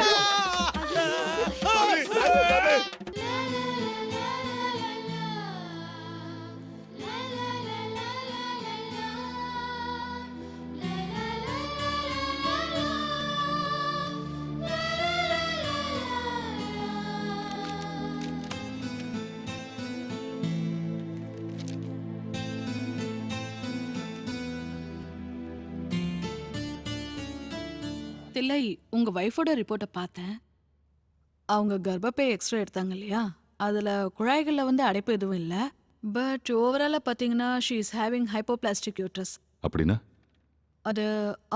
தில்லை, உங்க வைஃபோட ரிப்போர்ட்டை பார்த்தேன். அவங்க கர்ப்பப்பை எக்ஸ்ரே எடுத்தாங்க இல்லையா, அதுல குழாய்களில் வந்து அடைப்பு எதுவும் இல்லை. பட் ஓவராலாக பார்த்தீங்கன்னா she is having hypoplastic uterus. அப்படின்னா அது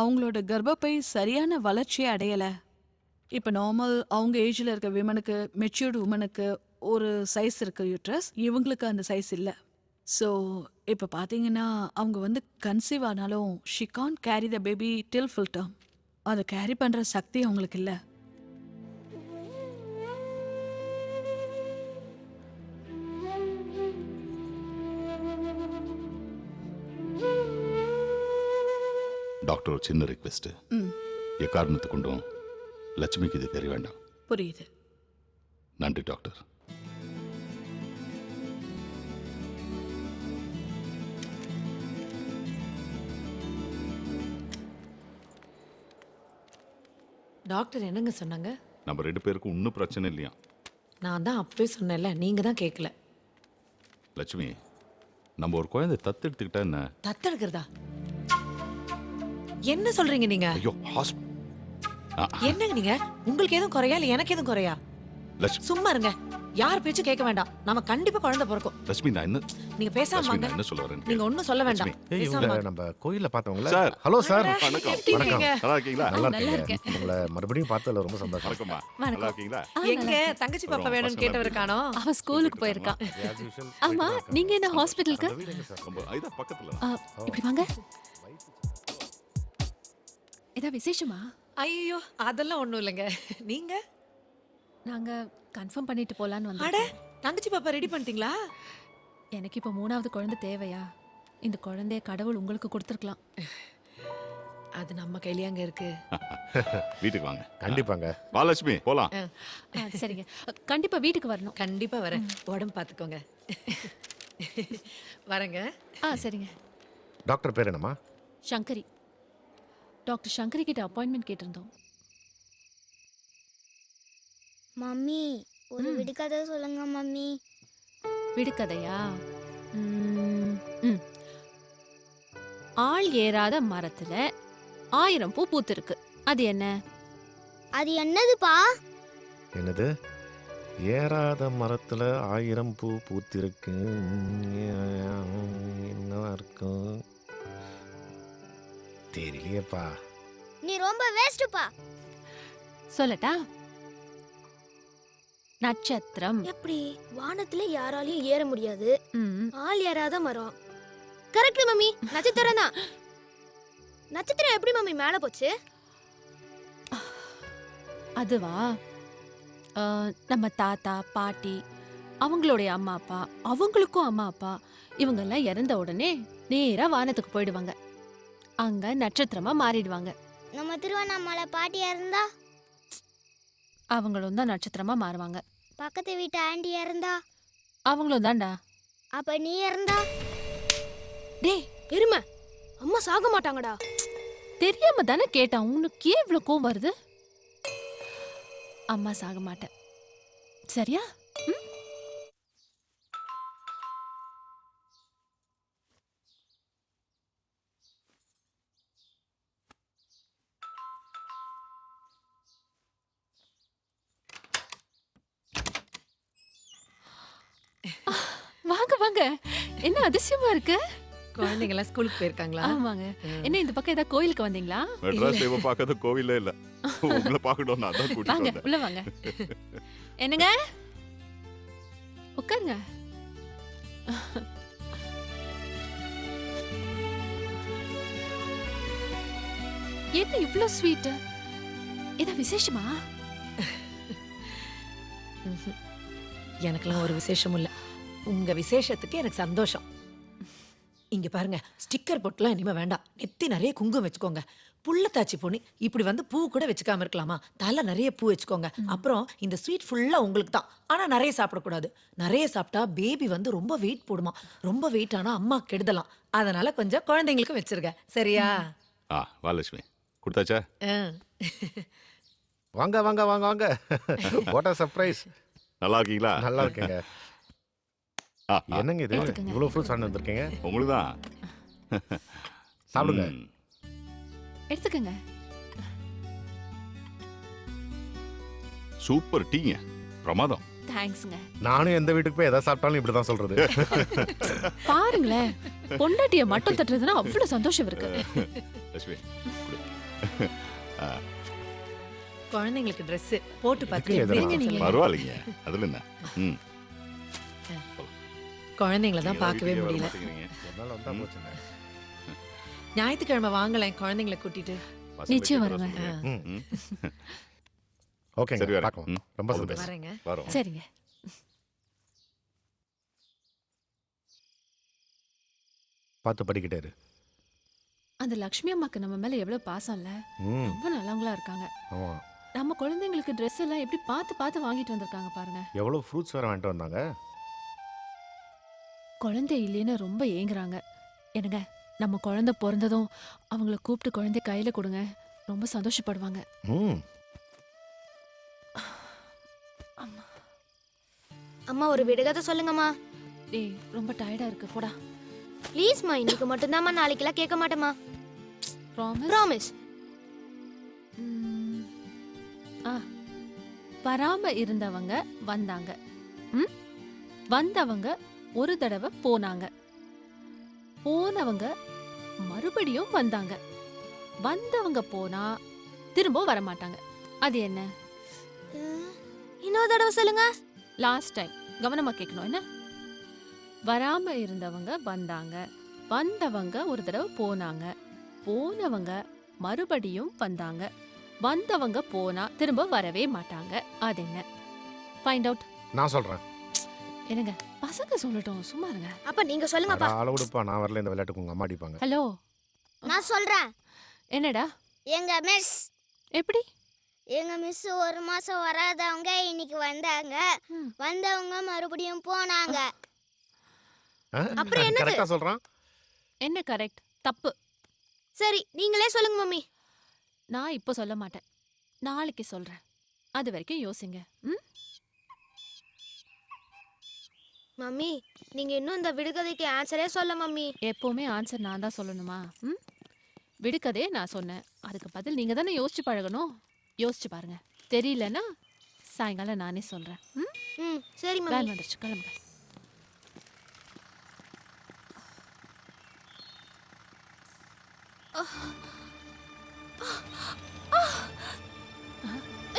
அவங்களோட கர்ப்பப்பை சரியான வளர்ச்சியை அடையலை. இப்போ நார்மல் அவங்க ஏஜில் இருக்க விமனுக்கு, மெச்சூர்டு உமனுக்கு ஒரு சைஸ் இருக்கு யூட்ரஸ், இவங்களுக்கு அந்த சைஸ் இல்லை. ஸோ இப்போ பார்த்தீங்கன்னா அவங்க வந்து கன்சீவ் ஆனாலும் she can't carry the baby till full term. அதை கேரி பண்ணுற சக்தி அவங்களுக்கு இல்லை. டாக்டர் ஒரு சின்ன ரிக்வெஸ்ட். எக்காரணத்து கொண்டும் லட்சுமிக்கு இது தெரிய வேண்டாம். புரியுது. நன்றி டாக்டர். டாக்டர் என்னங்க சொன்னாங்க? நம்ம 2 பேருக்கும் இன்னும் பிரச்சனை இல்லையா? நான் தான் அப்பவே சொன்னேன்ல, நீங்க தான் கேட்கல. லட்சுமி, நம்ம ஒரு குழந்தை தத்தெடுத்துக்கிட்டா என்ன? தத்தெடுக்கிறதா? என்ன சொல்றீங்க நீங்க? ஐயோ, என்னங்க நீங்க? உங்களுக்கு எதுவும் குறையா இல்ல எனக்கு எதுவும் குறையா? சும்மா இருங்க, யார் பேச்சு கேட்க வேண்டாம். நம்ம கண்டிப்பா குழந்தை பிறக்கும். லட்சுமி, நான் என்ன நீங்க பேசாம லட்சுமி, வாங்க. நான் என்ன சொல்ல வரேன்? நீங்க ஒண்ணும் சொல்ல வேண்டாம். ஏய், பேசாம இவங்க வாங்க. நம்ம கோயில்ல பார்த்தவங்கள. சார். Hello sir. வணக்கம். எப்படி வணக்கம். இருக்கீங்க? நல்லா இருக்கீங்களா? நல்லா நல்லா இருக்கேன். உங்களை மறுபடியும் பார்த்ததுல ரொம்ப சந்தோஷம். வணக்கம்மா. வணக்கம். நல்லா இருக்கீங்களா? எங்க தங்கச்சி பாப்பா வேணும்னு கேட்டவர் காணோம். அவ ஸ்கூலுக்கு போயிருக்கா. As usual, ஆமா, நீங்க என்ன ஹாஸ்பிடலுக்கு? அந்த வீடு எங்க சார்? ரொம்ப ஐதா பக்கத்துல. இப்படி வாங்க. ஏதா விசேஷமா? ஐயோ, அதெல்லாம் ஒண்ணும் இல்லைங்க. நீங்க? நாங்க கன்ஃபார்ம் பண்ணிட்டு போலான்னு வந்தோம். அட, தங்கச்சி பாப்பா ரெடி பண்ணிட்டீங்களா? எனக்கு இப்போ 3வது குழந்தை தேவையா? இந்த குழந்தைய கடவுள் உங்களுக்கு கொடுத்துருக்கலாம். அது நம்ம கையிலயாங்க இருக்கு. வீட்டுக்கு வாங்க. கண்டிப்பாங்க. வா லட்சுமி, போலாம். சரிங்க, கண்டிப்பா வீட்டுக்கு வரணும். கண்டிப்பா வரேன். உடம்பு பார்த்துக்கோங்க. வரேங்க. சரிங்க. டாக்டர் பேர் என்னம்மா? சங்கரி. டாக்டர் சங்கரி கிட்ட அப்பாயின்மெண்ட் கேட்டிருந்தோம். மம்மி, ஒரு விடுகதை சொல்லுங்க மம்மி. விடுகதையா? ஆள் ஏறாத மரத்துல 1000 பூ பூத்திருக்கு. அது என்ன? அது என்னதுப்பா? என்னது? ஏறாத மரத்துல 1000 பூ பூத்திருக்கு. என்னவா இருக்கும்? தெரியலையேப்பா. நீ ரொம்ப வேஸ்ட்ப்பா. சொல்லட்டா? நட்சத்திரம். எப்படி வானத்துல யாராலையும் ஏற முடியாது, ஆள் ஏறாத மரம். கரெக்ட் மம்மி, நட்சத்திரம் தான். நட்சத்திரம் எப்படி மம்மி மேல போச்சு? அதுவா நம்ம தாத்தா பாட்டி அவங்களுடைய அம்மா அப்பா அவங்களுக்கும் அம்மா அப்பா இவங்கெல்லாம் இறந்த உடனே நேரா வானத்துக்கு போயிடுவாங்க. அங்க நட்சத்திரமா மாறிடுவாங்க. நம்ம திருவண்ணாமலை பாட்டியா இருந்தா அவங்களும் தான் நட்சத்திரமா மாறுவாங்க. பக்கத்து வீட்டு ஆண்டியா இருந்தா அவங்களும் தான்டா. அப்ப நீ இருந்தா டேய் எருமை, அம்மா சாக மாட்டாங்கடா. தெரியாம தானே கேட்டான். உனக்கு ஏன் இவ்வளவு கோவம் வருது? அம்மா சாக மாட்டேன், சரியா? வாங்க வாங்க, என்ன அதிசயமா இருக்கு. குழந்தைங்க எல்லாம் ஸ்கூலுக்கு போயிருக்காங்களா? ஆமாங்க. என்ன இந்த பக்கம் ஏதாவது கோயிலுக்கு வந்தீங்களா? மெட்ராஸ் இவ பார்க்காத கோவிலே இல்ல. உங்களை பார்க்கணும் நான் தான் கூட்டிட்டு வாங்க வந்தேன். உள்ள வாங்க. என்னங்க உட்காருங்க. என்ன இவ்ளோ ஸ்வீட்? ஏதா விசேஷமா? எனக்கெல்லாம் ஒரு விசேஷமும் இல்ல. உங்க விசேஷத்துக்கு எனக்கு சந்தோஷம். இங்க பாருங்க, ஸ்டிக்கர் பொட்டுலாம் இனிமே வேண்டாம். நெத்தி நிறைய குங்குமம் வச்சுக்கோங்க. புள்ளத்தாச்சி பொண்ணு இப்படி வந்து பூ கூட வச்சுக்காம இருக்கலாமா? தலை நிறைய பூ வச்சுக்கோங்க. அப்புறம் இந்த ஸ்வீட் ஃபுல்லா உங்களுக்கு தான். ஆனா நிறைய சாப்பிடக்கூடாது. நிறைய சாப்பிட்டா பேபி வந்து ரொம்ப வெயிட் போடுமா. ரொம்ப வெயிட் ஆனா அம்மா கெடுதலாம். அதனால கொஞ்சம் குழந்தைங்களுக்கு வச்சிருக்க, சரியா? வாலட்சுமி கொடுத்தாச்சா? வாங்க வாங்க வாங்க வாங்க. What a surprise. நல்லா இருக்கீங்களா? நல்லா இருக்கேங்க. என்னங்க இது, இவ்வளவு ஃப்ரூட்ஸ் ஆண்டு வந்திருக்கீங்க? உங்களுக்கு தான். சாப்பிடுங்க. எடுத்துக்கங்க. சூப்பர் டீங்க, பிரமாதம். தேங்க்ஸ்ங்க. நானும் எந்த வீட்டுக்கு போய் எதை சாப்பிட்டாலும் இப்படிதான் சொல்றது. பாருங்களேன், பொண்டாட்டிய மட்டும் தட்டுறதுன்னா அவ்வளவு சந்தோஷம் இருக்கு. லட்சுமி குழந்தைங்களுக்கு Dress போட்டு பார்த்து பரவாயில்லைங்க, அதுல என்ன. குழந்தைங்கள தான் பார்க்கவே முடியல. ஒருநாள் வந்தா போச்சுங்க. ஞாயிற்றுக்கிழமை வாங்கலாம் குழந்தைங்களை கூட்டிட்டு. நிச்சயம் வருங்க. ஓகேங்க, சரி, வரேன். பார்க்கலாம். ரொம்ப சந்தோஷம். வரேங்க. வரோம். சரிங்க. பார்த்து படிக்கிட்டே இரு. அந்த லக்ஷ்மி அம்மாக்கு நம்ம மேல எவ்வளவு பாசம் இல்ல. ரொம்ப நல்லவங்களா இருக்காங்க. ஆமா. நம்ம குழந்தைங்களுக்கு Dress எல்லாம் எப்படி பார்த்து பார்த்து வாங்கிட்டு வந்திருக்காங்க பாருங்க. எவ்வளவு ஃப்ரூட்ஸ் வேற வாங்கிட்டு வந்தாங்க. குழந்தை இல்லைன்னு ரொம்ப ஏங்குறாங்க. என்னங்க, நம்ம குழந்தை பிறந்ததும் அவங்கள கூப்பிட்டு குழந்தை கையில கொடுங்க, ரொம்ப சந்தோஷப்படுவாங்க. அம்மா ஒரு விடுகதை சொல்லுங்கம்மா. டேய் ரொம்ப டயர்டா இருக்கு, போடா. ப்ளீஸ்மா, இன்னைக்கு மட்டும்தாம்மா, நாளைக்கெல்லாம் கேட்க மாட்டேம்மா. ப்ராமிஸ். வராம இருந்தவங்க வந்தாங்க. வந்தவங்க ஒரு தடவை போனாங்க. போனவங்க மறுபடியும் வந்தாங்க. வந்தவங்க போனா திரும்ப வர மாட்டாங்க. அது என்ன? இன்னொரு தடவை சொல்லுங்க. லாஸ்ட் டைம் கவனமா கேட்கணும். என்ன? வராம இருந்தவங்க வந்தாங்க. வந்தவங்க ஒரு தடவை போனாங்க. போனவங்க மறுபடியும் வந்தாங்க. வந்தவங்க போனா திரும்ப வரவே மாட்டாங்க. அது என்ன? Find out. நான் சொல்றேன். என்னங்க, பசங்க சொல்லட்டும், சும்மா இருங்க. அப்ப நீங்க சொல்லுங்கப்பா. அளவுடுப்பா, நான் வரல இந்த விளையாட்டுக்கு. உங்க அம்மா அடிப்பாங்க. ஹலோ, நான் சொல்றேன். என்னடா? எங்க மிஸ். எப்படி? எங்க மிஸ் ஒரு மாசம் வராதவங்க இன்னைக்கு வந்தாங்க. வந்தவங்க மறுபடியும் போனாங்க. அப்புறம் என்னது? கரெக்ட்டா சொல்றான். என்ன கரெக்ட்? தப்பு. சரி, நீங்களே சொல்லுங்க மம்மி. நான் இப்போ சொல்ல மாட்டேன், நாளைக்கு சொல்றேன். அது வரைக்கும் யோசிங்க. மம்மி, நீங்க இன்னும் இந்த விடுகதைக்கு ஆன்சரே சொல்ல மம்மி. எப்பவுமே ஆன்சர் நான் தான் சொல்லணுமா? விடுக்கதையே நான் சொன்னேன், அதுக்கு பதில் நீங்க தானே யோசிச்சு பழகணும். யோசிச்சு பாருங்க. தெரியலன்னா சாயங்காலம் நானே சொல்றேன். சரி மம்மி. வேன் வந்துருச்சு, கிளம்புங்க.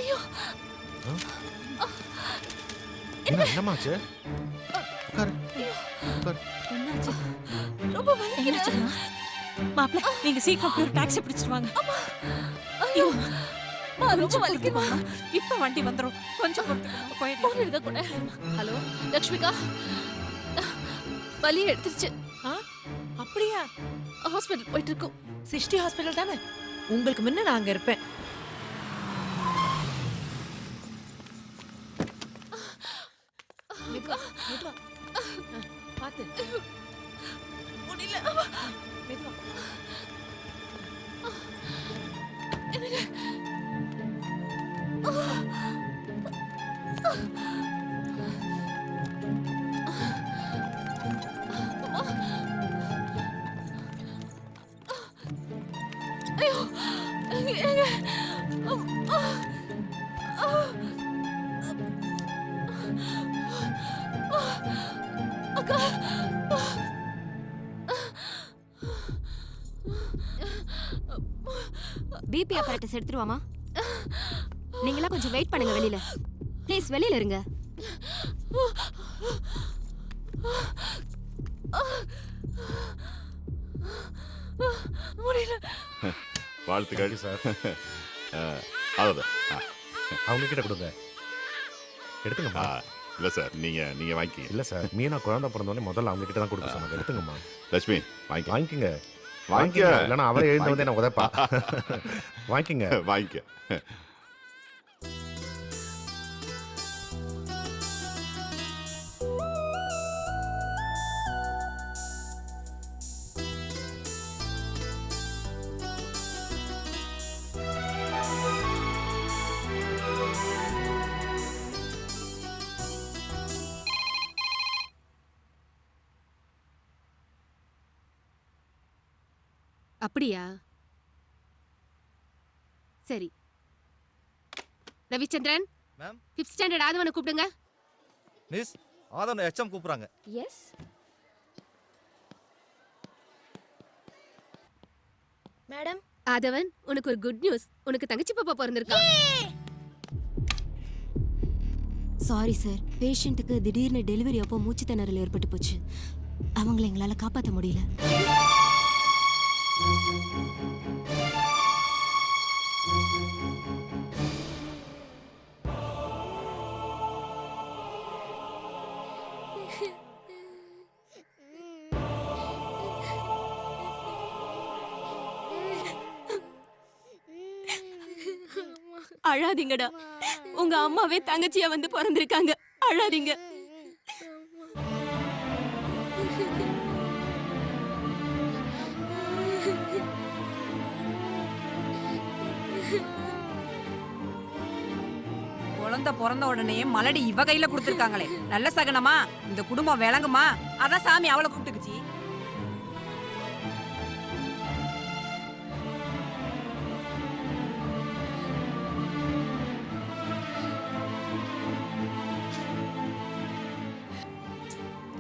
ஐயோ, என்னமாச்சு? உட்காரு. என்னாச்சு? ரொம்ப வலிக்குது. மாப்பிள்ள நீங்க சீக்கிரம் போய் ஒரு டாக்ஸி பிடிச்சிட்டு வாங்க. ஐயோ ரொம்ப வலிக்குது. இப்ப வண்டி வந்துரும். கொஞ்சம் பொறுத்துக்கோங்க. போயிடுங்க கூட. ஹலோ லக்ஷ்மிகா வலி எடுத்துருச்சு. அப்படியா? ஹாஸ்பிடல் போயிட்டு இருக்கோம். சிஷ்டி ஹாஸ்பிடல் தானே? உங்களுக்கு முன்ன நான் அங்க இருப்பேன். மெதுவா, மெதுவா. பாத்து. முடியல. மெதுவா. ஐயோ அக்கா பிபி apparatus எடுத்துருவாமா? நீங்களா கொஞ்சம் வெயிட் பண்ணுங்க வெளியில. ப்ளீஸ் வெளியில இருங்க. முடியல. வாழ்த்துக்கள் சார். அவ்வளோதான். அவங்க கிட்ட கொடுங்க. எடுத்துங்கம்மா. இல்லை சார், நீங்கள் வாங்கிக்கிங்க. இல்லை சார், மீனா குழந்தை பிறந்தோடனே முதல்ல அவங்க கிட்ட தான் கொடுக்க சொன்னாங்க. எடுத்துங்கம்மா. லட்சுமி வாங்கிக்க. வாங்கிக்கங்க. வாங்கிக்க. இல்லைன்னா அவரே எழுந்து வந்து என்ன உதைப்பா. வாங்கிக்கங்க. வாங்கிக்க. அப்படியா? சரி. ரவிச்சந்திரன் மேம் 5th ஸ்டாண்டர்ட் ஆதவனை கூப்பிடுங்க. மிஸ் ஆதவன் எச்எம் கூப்பிடுறாங்க. எஸ். மேடம் ஆதவன் உனக்கு ஒரு குட் நியூஸ். உனக்கு தங்கச்சி பாப்பா பிறந்திருக்கா. சாரி சார், பேஷண்ட்டுக்கு திடீர்னு டெலிவரி அப்போ மூச்சு திணறல் ஏற்பட்டு போச்சு. அவங்கள எங்களால காப்பாற்ற முடியல. அழாதீங்கடா. உங்க அம்மாவே தங்கச்சியா வந்து பிறந்திருக்காங்க. அழாதீங்க. குழந்தை பிறந்த உடனே மலடி இவ கையில கொடுத்துருக்காங்களே, நல்ல சகனமா? இந்த குடும்பம் விளங்குமா? அதான் சாமி அவளை கூப்பிட்டுக்குச்சு.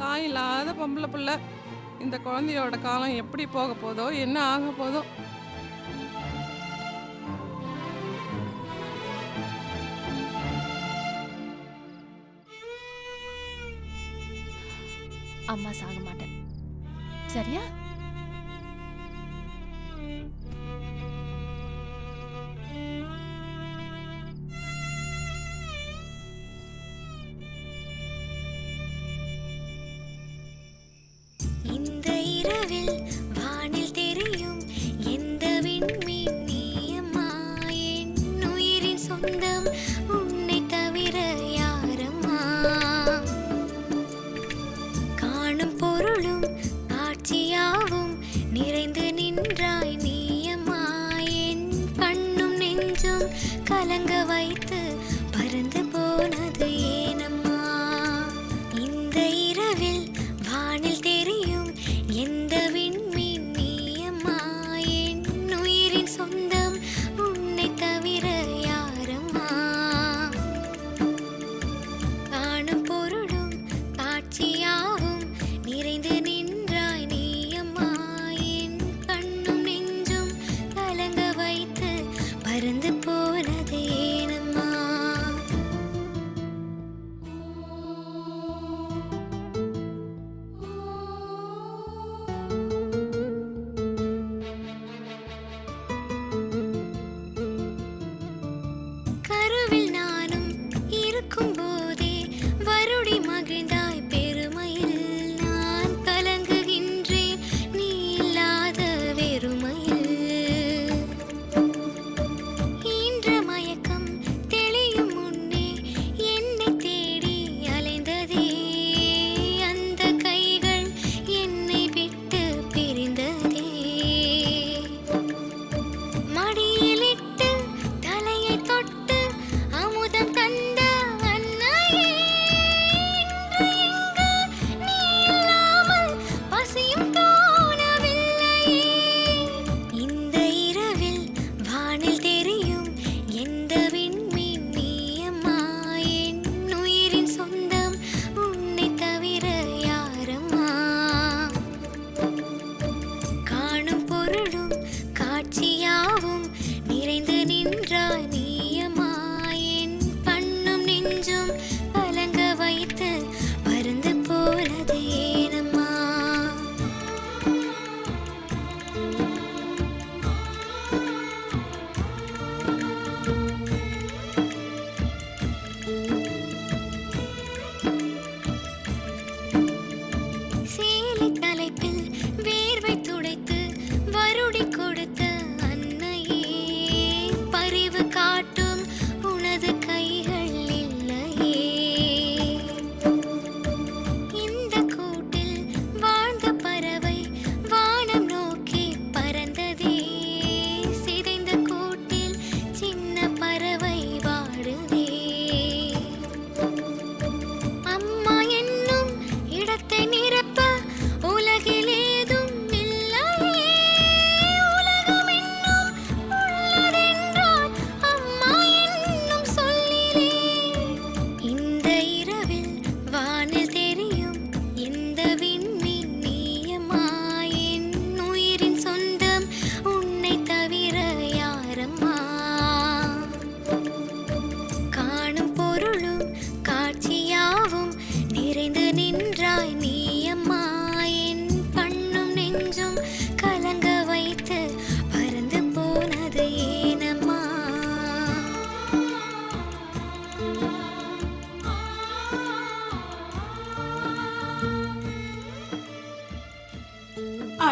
தாய் இல்லாத பொம்பளை பிள்ளை. இந்த குழந்தையோட காலம் எப்படி போக போதோ, என்ன ஆக போதோ. அம்மா சாக மாட்டேன், சரியா? இந்த இரவில் வானில் தெரியும் எந்த விண்மீன் நீயம்மா, என் உயிரின் சொந்தம் உன்னை தவிர யாரம்மா, காணும் பொருளும் காட்சியாவும் நிறைந்து நின்றாய் நீயம்மா.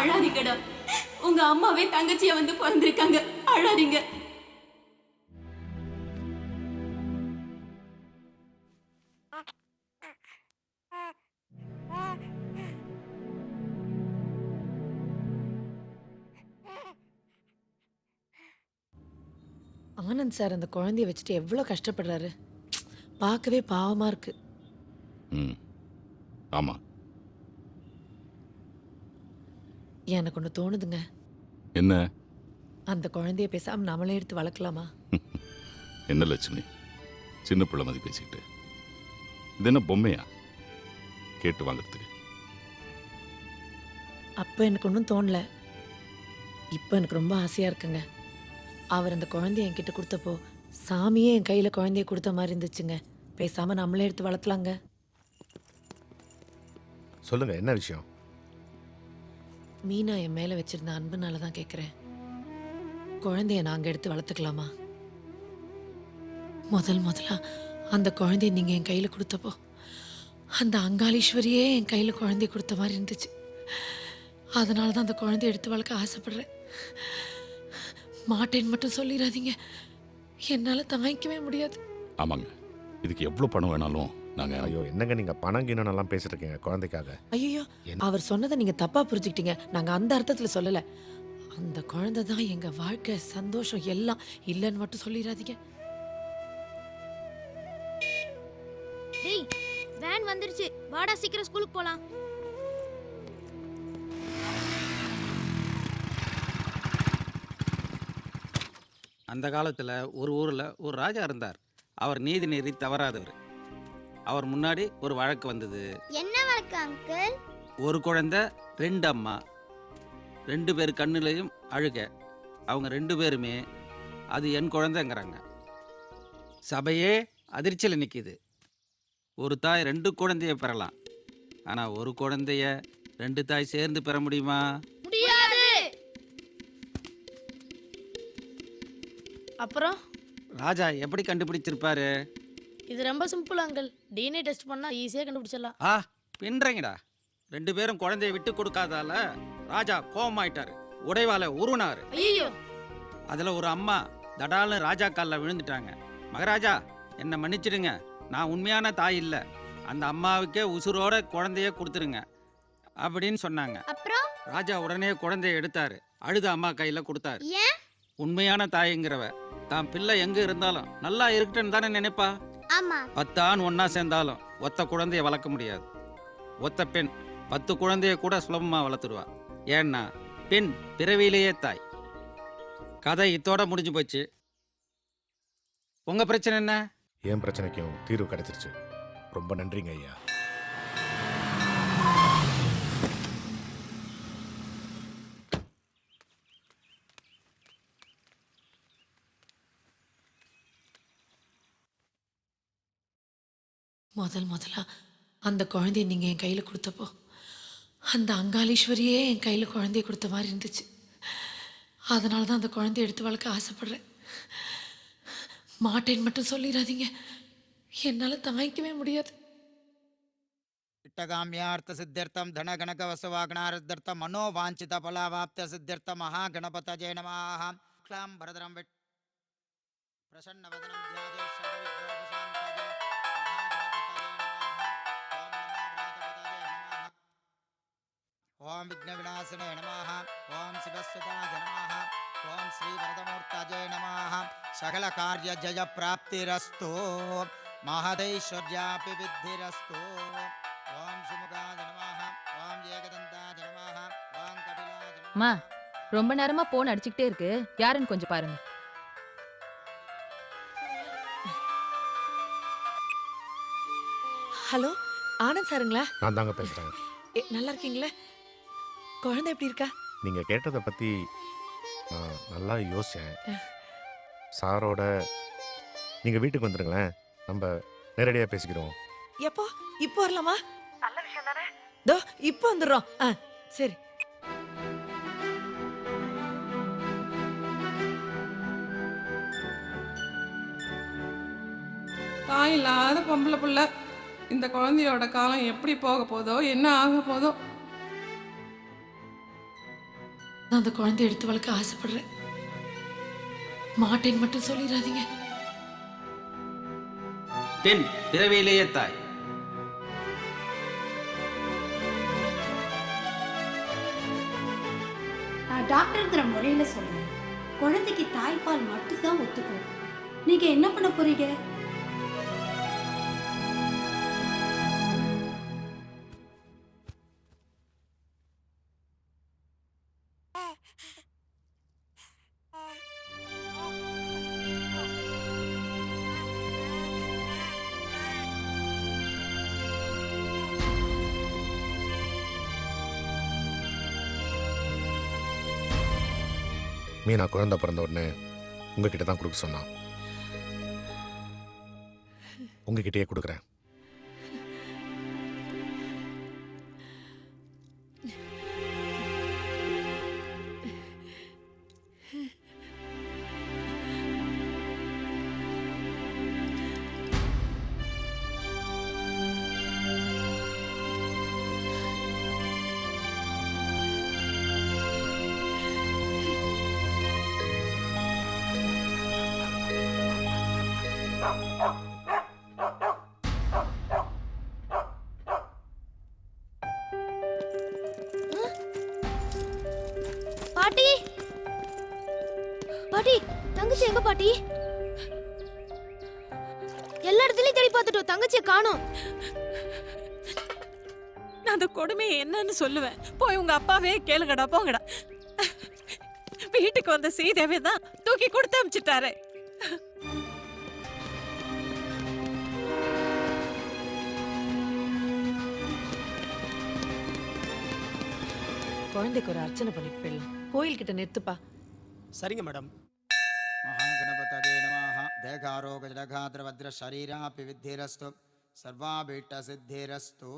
அழாதீங்கடா. உங்க அம்மாவே தங்கச்சியா வந்து பிறந்திருக்காங்க. அழாதீங்க. ஆனந்த் சார் அந்த குழந்தைய வச்சுட்டு எவ்வளோ கஷ்டப்படுறாரு. பார்க்கவே பாவமா இருக்கு. ம் ஆமாம். எனக்கு ஒன்று தோணுதுங்க. என்ன அந்த குழந்தைய பேசாம நம்மளே எடுத்து வளர்க்கலாமா? என்ன லட்சுமி, சின்ன பிள்ளை மாதிரி பேசிக்கிட்டு. இது என்ன பொம்மையா கேட்டு வாங்குறதுக்கு? அப்போ எனக்கு ஒன்றும் தோணல. இப்போ எனக்கு ரொம்ப ஆசையாக இருக்குங்க. அவர் அந்த குழந்தைய என்கிட்ட கொடுத்தப்போ சாமியே என் கையில் குழந்தைய கொடுத்த மாதிரி இருந்துச்சுங்க. பேசாமல் நம்மளே எடுத்து வளர்க்கலாங்க. சொல்லுங்க, என்ன விஷயம்? மீனா என் மேலே வச்சிருந்த அன்புனால தான் கேட்குறேன். குழந்தைய நாங்கள் எடுத்து வளர்த்துக்கலாமா? முதலா அந்த குழந்தைய நீங்கள் என் கையில் கொடுத்தப்போ அந்த அங்காளீஸ்வரியே என் கையில் குழந்தைய கொடுத்த மாதிரி இருந்துச்சு. அதனால தான் அந்த குழந்தைய எடுத்து வளர்க்க ஆசைப்படுறேன். மாட்டேன்னு மட்டும் சொல்லிடாதீங்க. என்னால் தாங்கிக்கவே முடியாது. ஆமாங்க, இதுக்கு எவ்வளோ பணம் வேணாலும் நாங்கள். ஐயோ என்னங்க நீங்கள் பணம் கிணனெல்லாம் பேசிட்டு இருக்கீங்க குழந்தைக்காக? ஐயோ, அவர் சொன்னதை நீங்கள் தப்பாக புரிஞ்சுக்கிட்டீங்க. நாங்கள் அந்த அர்த்தத்தில் சொல்லலை. அந்த குழந்தை தான் எங்கள் வாழ்க்கை, சந்தோஷம் எல்லாம். இல்லைன்னு மட்டும் சொல்லிடாதீங்க. டேய் வேன் வந்துருச்சு, வாடா சீக்கிரம் ஸ்கூலுக்கு போலாம். அந்த காலத்தில் ஒரு ஊரில் ஒரு ராஜா இருந்தார். அவர் நீதி நெறி தவறாதவர். அவர் முன்னாடி ஒரு வழக்கு வந்தது. என்ன வழக்கு அங்கிள்? ஒரு குழந்தை, 2 அம்மா, 2 பேர் கண்ணுலையும் அழுக. அவங்க 2 பேருமே அது என் குழந்தைங்கிறாங்க. சபையே அதிர்ச்சியில் நிற்கிது. ஒரு தாய் 2 குழந்தைய பெறலாம், ஆனால் ஒரு குழந்தைய 2 தாய் சேர்ந்து பெற முடியுமா? முடியாது. அப்புறம் ராஜா எப்படி கண்டுபிடிச்சிருப்பாரு? இது ரொம்ப சிம்பிள் அங்கிள். டிஎன்ஏ டெஸ்ட் பண்ணா ஈஸியாக கண்டுபிடிச்சிடலாம். ஆ பின்றீங்கடா. 2 பேரும் குழந்தைய விட்டு கொடுக்காதால ராஜா கோபமாயிட்டாரு. உடைவால உருனாரு. ஐயோ, அதில் ஒரு அம்மா தடால்னு ராஜா காலில் விழுந்துட்டாங்க. மகாராஜா என்னை மன்னிச்சிடுங்க, நான் உண்மையான தாய் இல்லை, அந்த அம்மாவுக்கே உசுரோட குழந்தைய கொடுத்துருங்க அப்படின்னு சொன்னாங்க. அப்புறம் ராஜா உடனே குழந்தைய எடுத்தாரு, அழுத அம்மா கையில் கொடுத்தாரு. ஏன்? உண்மையான தாய்ங்கிறவ தான் பிள்ளை எங்கே இருந்தாலும் நல்லா இருக்கட்டுன்னு தானே நினைப்பா. ஆமா. 10 ஆண் ஒன்றா சேர்ந்தாலும் ஒத்த குழந்தைய வளர்க்க முடியாது. ஒத்த பெண் 10 குழந்தைய கூட சுலபமாக வளர்த்துடுவா. ஏன்னா பெண் பிறவியிலேயே தாய். கதை இத்தோட முடிஞ்சு போச்சு. உங்கள் பிரச்சனை என்ன? என் பிரச்சனைக்கும் தீர்வு கிடைச்சிருச்சு. ரொம்ப நன்றிங்க ஐயா. முதலா அந்த குழந்தைய நீங்கள் என் கையில் கொடுத்தப்போ அந்த அங்காளீஸ்வரியே என் கையில் குழந்தைய கொடுத்த மாதிரி இருந்துச்சு. அதனால தான் அந்த குழந்தைய எடுத்து வளர்க்க ஆசைப்படுறேன். மாட்டேன்னு மட்டும் சொல்லிடாதீங்க. என்னால் தாங்கிக்கவே முடியாது. इष्टकाम्यार्थ सिद्ध्यर्थम धन गणक वसुवागणार्थम मनोवांछित फलावाप्त्य सिद्ध्यर्थ महागणपतये नमः. क्लां भरदरं विट प्रसन्नवदनं ध्याये सर्वविघ्नोपशान्तये महागणपतये नमः. ओम विघ्नविनाशिने नमः. ओम शिवसुताय नमः. ओम श्री वरदमूर्तये नमः. सकल कार्य जय प्राप्तिरस्तु. महदैश्वर्यापि विद्धिरस्तु. ओम सुमुखाय नमः. ओम एकदन्ताय नमः. ओम कपिलाय नमः. அம்மா, ரொம்ப நேரமா போன் அடிச்சுக்கிட்டே இருக்கு. யாருன்னு கொஞ்சம் பாருங்க. ஹலோ, ஆனந்த் சாருங்களா? நான் தாங்க பேசுகிறேன். நல்லா இருக்கீங்களா? குழந்தை எப்படி இருக்கா? நீங்கள் கேட்டதை பற்றி நான் நல்லா யோசித்தேன். சாரோட நீங்கள் வீட்டுக்கு வந்துடுங்களேன், நம்ம நேரடியாக பேசிக்கிறோம். எப்போ? இப்போ வரலாமா? நல்ல விஷயம் தானே. தோ இப்போ வந்துடுறோம். சரி. தாய் இல்லாத பொம்பளை புள்ள. இந்த குழந்தையோட காலம் எப்படி போக போதோ, என்ன ஆக போதோ. நான் அந்த குழந்தைய எடுத்து வளர்க்க ஆசைப்படுறேன். மாட்டேன்னு மட்டும் சொல்லிடாதீங்க. பெண் பிறவியிலேயே தாய். நான் டாக்டருங்கிற முறையில் சொல்கிறேன், குழந்தைக்கு தாய்ப்பால் மட்டும்தான் ஒத்துக்கும். நீங்கள் என்ன பண்ண போறீங்க? மீனா குழந்தை பிறந்த உடனே உங்ககிட்ட தான் கொடுக்க சொன்னான். உங்ககிட்டயே கொடுக்குறேன். பாட்டி பாட்டி தங்கச்சி எங்க பாட்டி? எல்லா இடத்துலயும் தேடி பார்த்துட்டோம், தங்கச்சியை காணோம். நான் அந்த கொடுமையை என்னன்னு சொல்லுவேன்? போய் உங்க அப்பாவே கேளுங்கடா, போங்கடா. வீட்டுக்கு வந்த சீதேவே தான் தூக்கி கொடுத்து அமிச்சிட்டாரு. குழந்தைக்கு ஒரு அர்ச்சனை பண்ணிட்டு போயிடலாம். கோயில்கிட்ட நிறுத்துப்பா. சரிங்க மேடம். महागणपतये नमः देहारोगजलघात्रभद्र शरीरापि विद्धिरस्तु सर्वाभीष्टसिद्धिरस्तु.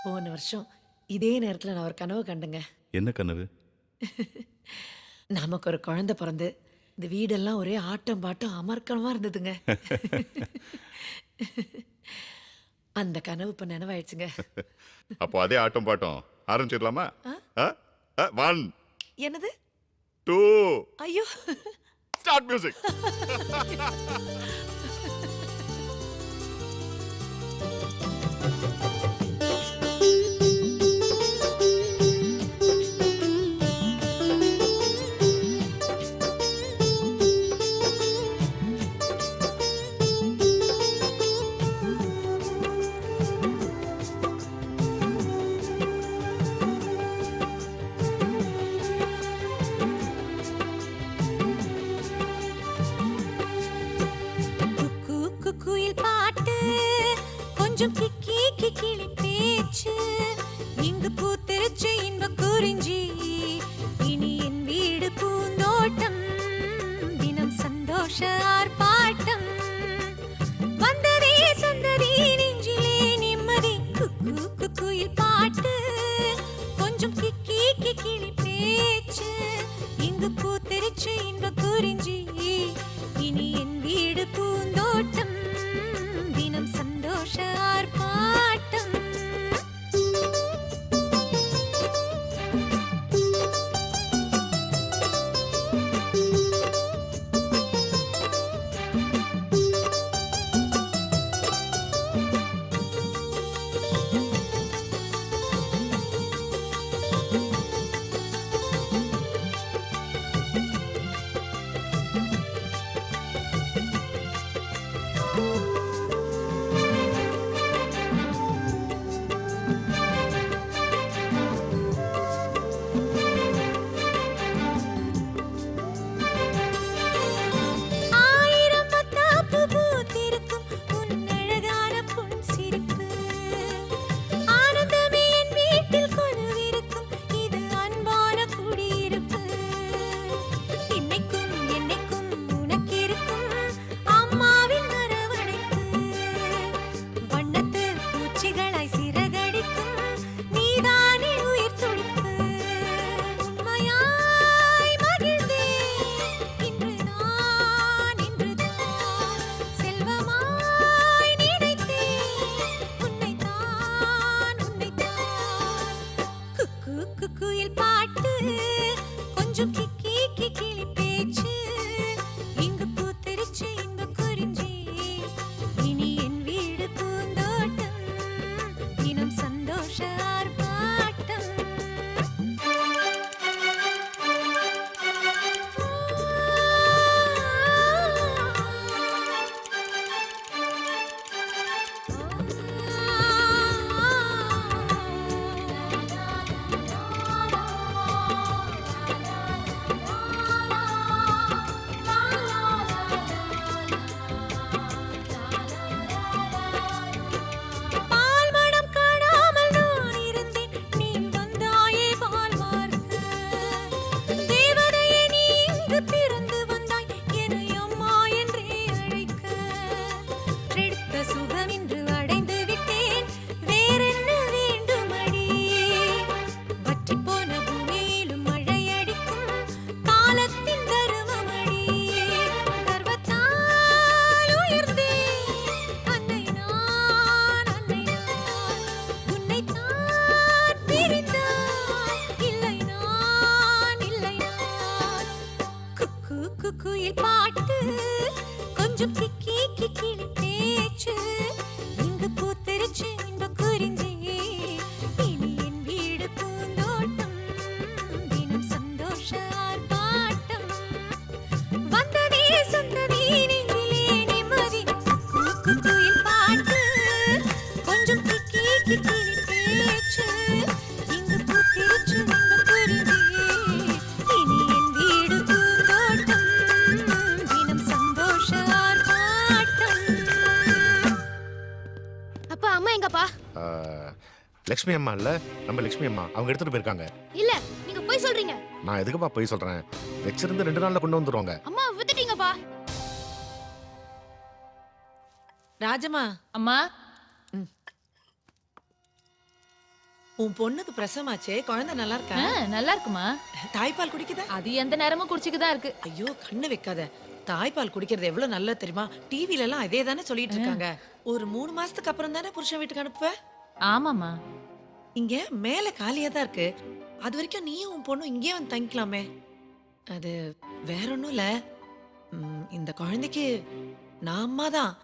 போன வருஷம் இதே நேரத்தில் நான் ஒரு கனவு கண்டேங்க. என்ன கனவு? நமக்கு ஒரு குழந்தை பிறந்து இந்த வீடெல்லாம் ஒரே ஆட்டம் பாட்டம் அமர்க்கலமா இருந்ததுங்க. அந்த கனவு இப்ப நினைவாயிடுச்சுங்க. அப்போ அதே ஆட்டம் பாட்டம் ஆரம்பிச்சிடலாமா? 1 என்னது 2 ஐயோ ஸ்டார்ட் மியூசிக். குயில் பாட்டு கொஞ்சம் கிக்கி கிக்கிளி பேச்சு இங்கு பூத்திருச்சு இன்ப குறிஞ்சி இனி என் வீடு பூந்தோட்டம் தினம் சந்தோஷ ஆர்ப்பாட்டம் வந்ததே சந்ததி நெஞ்சிலே நிம்மதி குக்கு குயில் பாட்டு கொஞ்சம் கிக்கி கிக்கிளி பேச்சு இங்கு பூத்திருச்சு இன்ப குறிஞ்சி இனி என் வீடு பூந்தோட்டம் தினம் சந்தோஷ ஆர்ப்பாட்டம். குக்கு குயில் பாட்டு கொஞ்சம் கிக்கி கிக்கிளி பேச்சு இங்கு பூத்திருச்சு இந்த குறிஞ்சி இனி என் வீடு பூந்தோட்டம் தினம் சந்தோஷ ஆர்ப்பாட்டம் பால்மணம் காணாமல் நான் இருந்தேன் நீ வந்தாயே பால் வார்க்க தேவதையே நீ இங்கு பிறந்து வந்தாய் என்னை அம்மா என்றே அழைக்க எடுத்த சுகம் இன்று அடைந்து விட்டேன் வேறென்ன வேண்டுமடி வற்றி போன பூமியிலும் மழையடிக்கும் காலத்தின் தருமமடி கர்வத்தால் உயர்ந்தேன் அன்னை நான் உன்னைத்தான் பிரிந்தாய் இல்லை நான் குக்கு குக்குயில் பாட்டு கொஞ்சம் கிக்கி கிக்கிளி பேச்சு இங்கு பூத்திருச்சு இந்த குறிஞ்சி இனி என் வீடு பூந்தோட்டம் தினம் சந்தோஷ ஆர்ப்பாட்டம் வந்ததே சொந்ததே நெஞ்சிலே நிம்மதி குக்கு குயில் பாட்டு கொஞ்சம் கிக்கி கிக்கிளி பேச்சு இங்கு பூத்திருச்சு இந்த குறிஞ்சி இனி என் வீடு பூந்தோட்டம் தினம் சந்தோஷ ஆர்ப்பாட்டம் அப்பா அம்மா எங்கப்பா? லக்ஷ்மி அம்மா இல்ல, நம்ம லக்ஷ்மி அம்மா அவங்க எடுத்துட்டு போயிருக்காங்க. இல்ல நீங்க போய் சொல்றீங்க. நான் எதுக்குப்பா போய் சொல்றேன்? வச்சிருந்து 2 நாள்ல கொண்டு வந்துருவாங்க. அம்மா வித்துட்டீங்கப்பா. ராஜம்மா அம்மா உன் பொண்ணுக்கு பிரசவமாச்சே, குழந்தை நல்லா இருக்கா? நல்லா இருக்குமா? தாய்ப்பால் குடிக்குதா? அது எந்த நேரமும் குடிச்சுக்கிட்டு தான் இருக்கு. ஐயோ கண்ணு வைக்காத. தாய்ப்பால் குடிக்கிறது எவ்வளவு நல்லது தெரியுமா? டிவில எல்லாம் அதே தானே சொல்லிட்டு இருக்காங்க. ஒரு 3 மாசத்துக்கு அப்புறம் தானே புருஷன் வீட்டுக்கு அனுப்புவ? ஆமாம்மா. இங்க மேல காலியா தான் இருக்கு. அது வரைக்கும் நீயும் உன் பொண்ணும் இங்கே வந்து தங்கிக்கலாமே. அது வேற ஒண்ணும் இல்ல. இந்த குழந்தைக்கு நான் அம்மா தான்.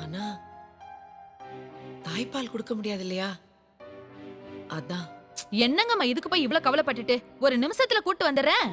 ஆனா தாய்ப்பால் கொடுக்க முடியாது இல்லையா? அதான். என்னங்கம்மா இதுக்கு போய் இவ்ளோ கவலைப்பட்டுட்டு? ஒரு நிமிஷத்துல கூட்டு வந்துடுறேன்.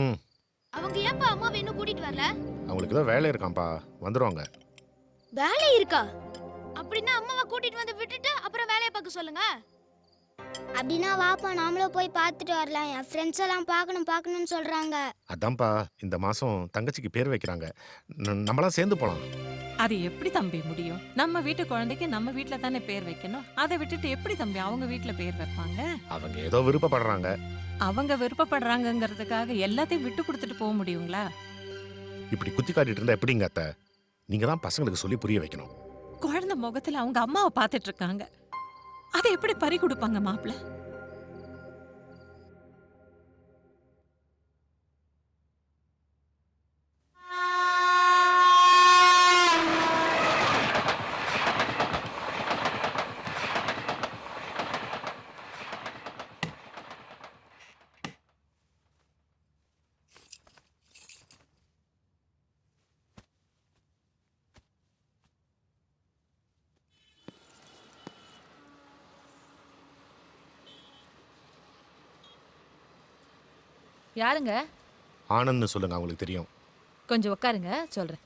ம் அவங்க ஏன்பா அம்மாவை இன்னும் கூட்டிட்டு வரல? அவங்களுக்கு ஏதோ வேலை இருக்காம்பா, வந்துருவாங்க. வேலை இருக்கா? அப்படின்னா அம்மாவை கூட்டிட்டு வந்து விட்டுட்டு அப்புறம் வேலையை பார்க்க சொல்லுங்க. அப்படின்னா வாப்பா நாமளும் போய் பார்த்துட்டு வரலாம். என் ஃப்ரெண்ட்ஸ் எல்லாம் பார்க்கணும்னு சொல்றாங்க. அதான்ப்பா இந்த மாசம் தங்கச்சிக்கு பேர் வைக்கிறாங்க. நம்மளாம் சேர்ந்து போலாம். அது எப்படி தம்பி முடியும்? நம்ம வீட்டு குழந்தைக்கு நம்ம வீட்ல தானே பேர் வைக்கணும். அதை விட்டுட்டு எப்படி தம்பி அவங்க வீட்ல பேர் வைப்பாங்க? அவங்க ஏதோ விருப்பப்படுறாங்க. அவங்க விருப்பப்படுறாங்கங்கிறதுக்காக எல்லாத்தையும் விட்டு கொடுத்துட்டு போக முடியுங்களா? இப்படி குத்தி காட்டிட்டு இருந்தா எப்படிங்க அத்தை? நீங்க தான் பசங்களுக்கு சொல்லி புரிய வைக்கணும். குழந்தை முகத்துல அவங்க அம்மாவை பார்த்துட்டு இருக்காங்க. அதை எப்படி பறி கொடுப்பாங்க மாப்பிள்ள? யாருங்க? ஆனந்த்னு சொல்லுங்க, அவங்களுக்கு தெரியும். கொஞ்சம் உட்காருங்க, சொல்றேன்.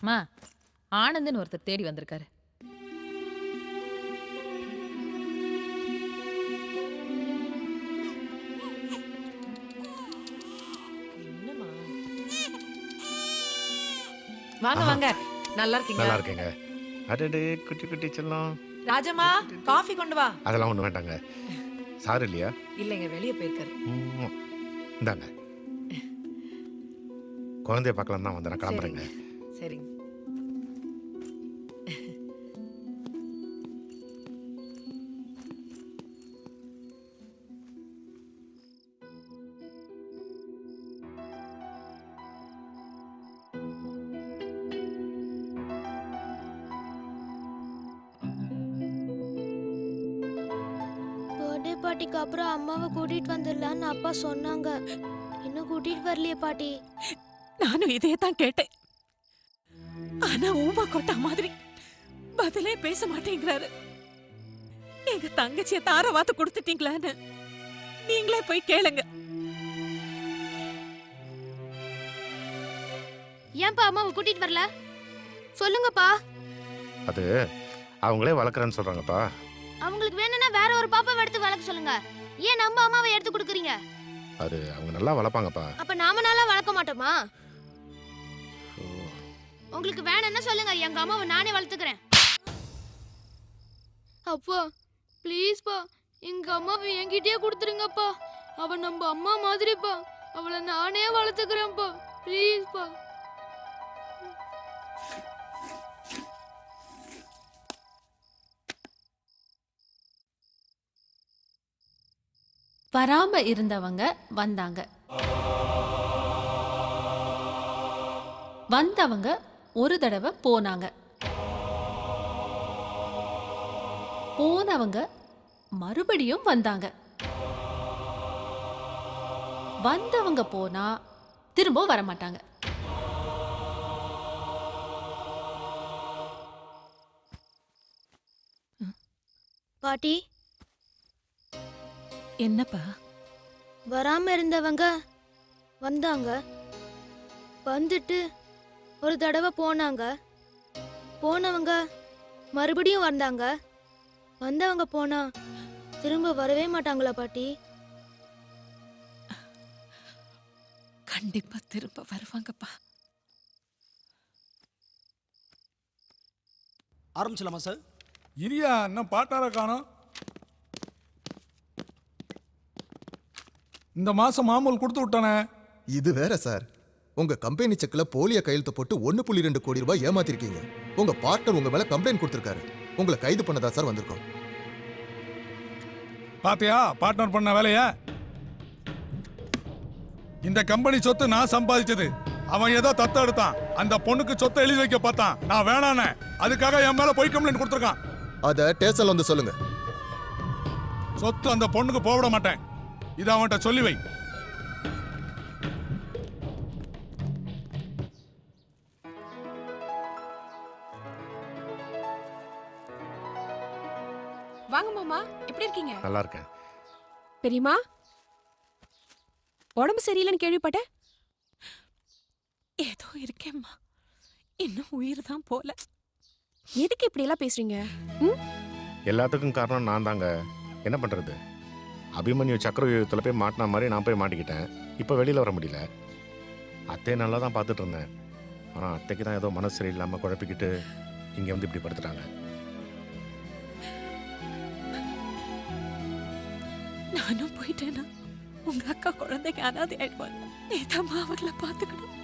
மா ஆனந்த்னு ஒருத்தர் தேடி வந்திருக்காரு. வாங்க வாங்க, நல்லா இருக்கீங்க? நல்லா இருக்கேங்க. அடடே குட்டி குட்டி செல்லம். ராஜம்மா காஃபி கொண்டு வா. அதெல்லாம் ஒன்றும் வேண்டாங்க. சார் இல்லையா? இல்லைங்க, வெளியே போயிருக்காரு. இந்தாங்க. குழந்தைய பார்க்கலாம் தான் வந்து நான் கிளம்புறேங்க. சரிங்க. பர்த்டே பார்ட்டிக்கு அப்புறம் அம்மாவை கூட்டிட்டு வந்துடலான்னு அப்பா சொன்னாங்க. இன்னும் கூட்டிட்டு வரலையே பாட்டி. நானும் இதே தான் கேட்டேன். ஆனா ஊமா கொட்டா மாதிரி பதிலே பேச மாட்டேங்கிறாரு. எங்க தங்கச்சிய தாரவாத்து கொடுத்துட்டீங்களான்னு நீங்களே போய் கேளுங்க. ஏன்பா அம்மாவை கூட்டிட்டு வரல? சொல்லுங்கப்பா. அது அவங்களே வளர்க்குறேன்னு சொல்கிறாங்கப்பா. அவங்களுக்கு வேணும்னா வேற ஒரு பாப்பாவை எடுத்து வளர்க்க சொல்லுங்க. ஏன் நம்ம அம்மாவை எடுத்து கொடுக்குறீங்க? அது அவங்க நல்லா வளர்ப்பாங்கப்பா. அப்ப நாம நல்லா வளர்க்க மாட்டோமா? உங்களுக்கு வேணும்னா சொல்லுங்க, எங்க அம்மாவை நானே வளர்த்துக்கிறேன். அப்பா ப்ளீஸ்ப்பா, எங்க அம்மாவை என்கிட்டயே கொடுத்துருங்கப்பா. அவ நம்ம அம்மா மாதிரிப்பா. அவளை நானே வளர்த்துக்கிறேன்ப்பா. ப்ளீஸ்ப்பா. வராம இருந்தவங்க வந்தாங்க. வந்தவங்க ஒரு தடவை போனாங்க. போனவங்க மறுபடியும் வந்தாங்க. வந்தவங்க போனா திரும்ப வரமாட்டாங்க. பாட்டி, என்னப்பா? வராம இருந்தவங்க வந்தாங்க. வந்துட்டு ஒரு தடவை போனாங்க. போனவங்க மறுபடியும் வந்தாங்க. வந்தவங்க போனா திரும்ப வரவே மாட்டாங்களா பாட்டி? கண்டிப்பா திரும்ப வருவாங்கப்பா. ஆரம்பிச்சலாமா சார்? இரியா, இன்னும் பாட்டார காணோம். இந்த மாசம் மாமூல் கொடுத்து விட்டானே. இது வேற சார், உங்க கம்பெனி செக்ல போலியா கையெழுத்து போட்டு 1.2 கோடி ரூபாய் ஏமாத்திருக்கீங்க. உங்க பார்ட்னர் உங்க மேல கம்ப்ளைண்ட் கொடுத்திருக்காரு. உங்களை கைது பண்ணதா சார் வந்திருக்கோம். பாத்தியா பார்ட்னர் பண்ண வேலைய? இந்த கம்பெனி சொத்து நான் சம்பாதிச்சது. அவன் ஏதோ தத்த எடுத்தான். அந்த பொண்ணுக்கு சொத்தை எழுதி வைக்க பார்த்தான். நான் வேணானே. அதுக்காக என் மேல பொய் கம்ப்ளைண்ட் கொடுத்திருக்கான். அத ஸ்டேஷன்ல வந்து சொல்லுங்க. சொத்து அந்த பொண்ணுக்கு போவிட மாட்டேன். இதை அவன்கிட்ட சொல்லி வை. வாங்க மாமா, எப்படி இருக்கீங்க? நல்லா இருக்கேன். பெரியம்மா, உடம்பு சரியில்லைன்னு கேள்விப்பட்டேன். ஏதோ இருக்கேம்மா, இன்னும் உயிர் தான் போல. எதுக்கு இப்படி எல்லாம் பேசுறீங்க? எல்லாத்துக்கும் காரணம் நான் தாங்க. என்ன பண்றது? அபிமன்யு சக்கரவியூகத்தில் போய் மாட்டின மாதிரி நான் போய் மாட்டிக்கிட்டேன். இப்போ வெளியில் வர முடியல. அத்தையை நல்லா தான் பார்த்துட்டு இருந்தேன். ஆனால் அத்தைக்கு தான் ஏதோ மனசு சரியில்லாமல் குழப்பிக்கிட்டு இங்கே வந்து இப்படி படுத்துட்டாங்க. நானும் போயிட்டேன்னா உங்க அக்கா குழந்தைக்கு அனாதை ஆயிடுவாங்க. நீதாம்மா அவர்களை பார்த்துக்கணும்.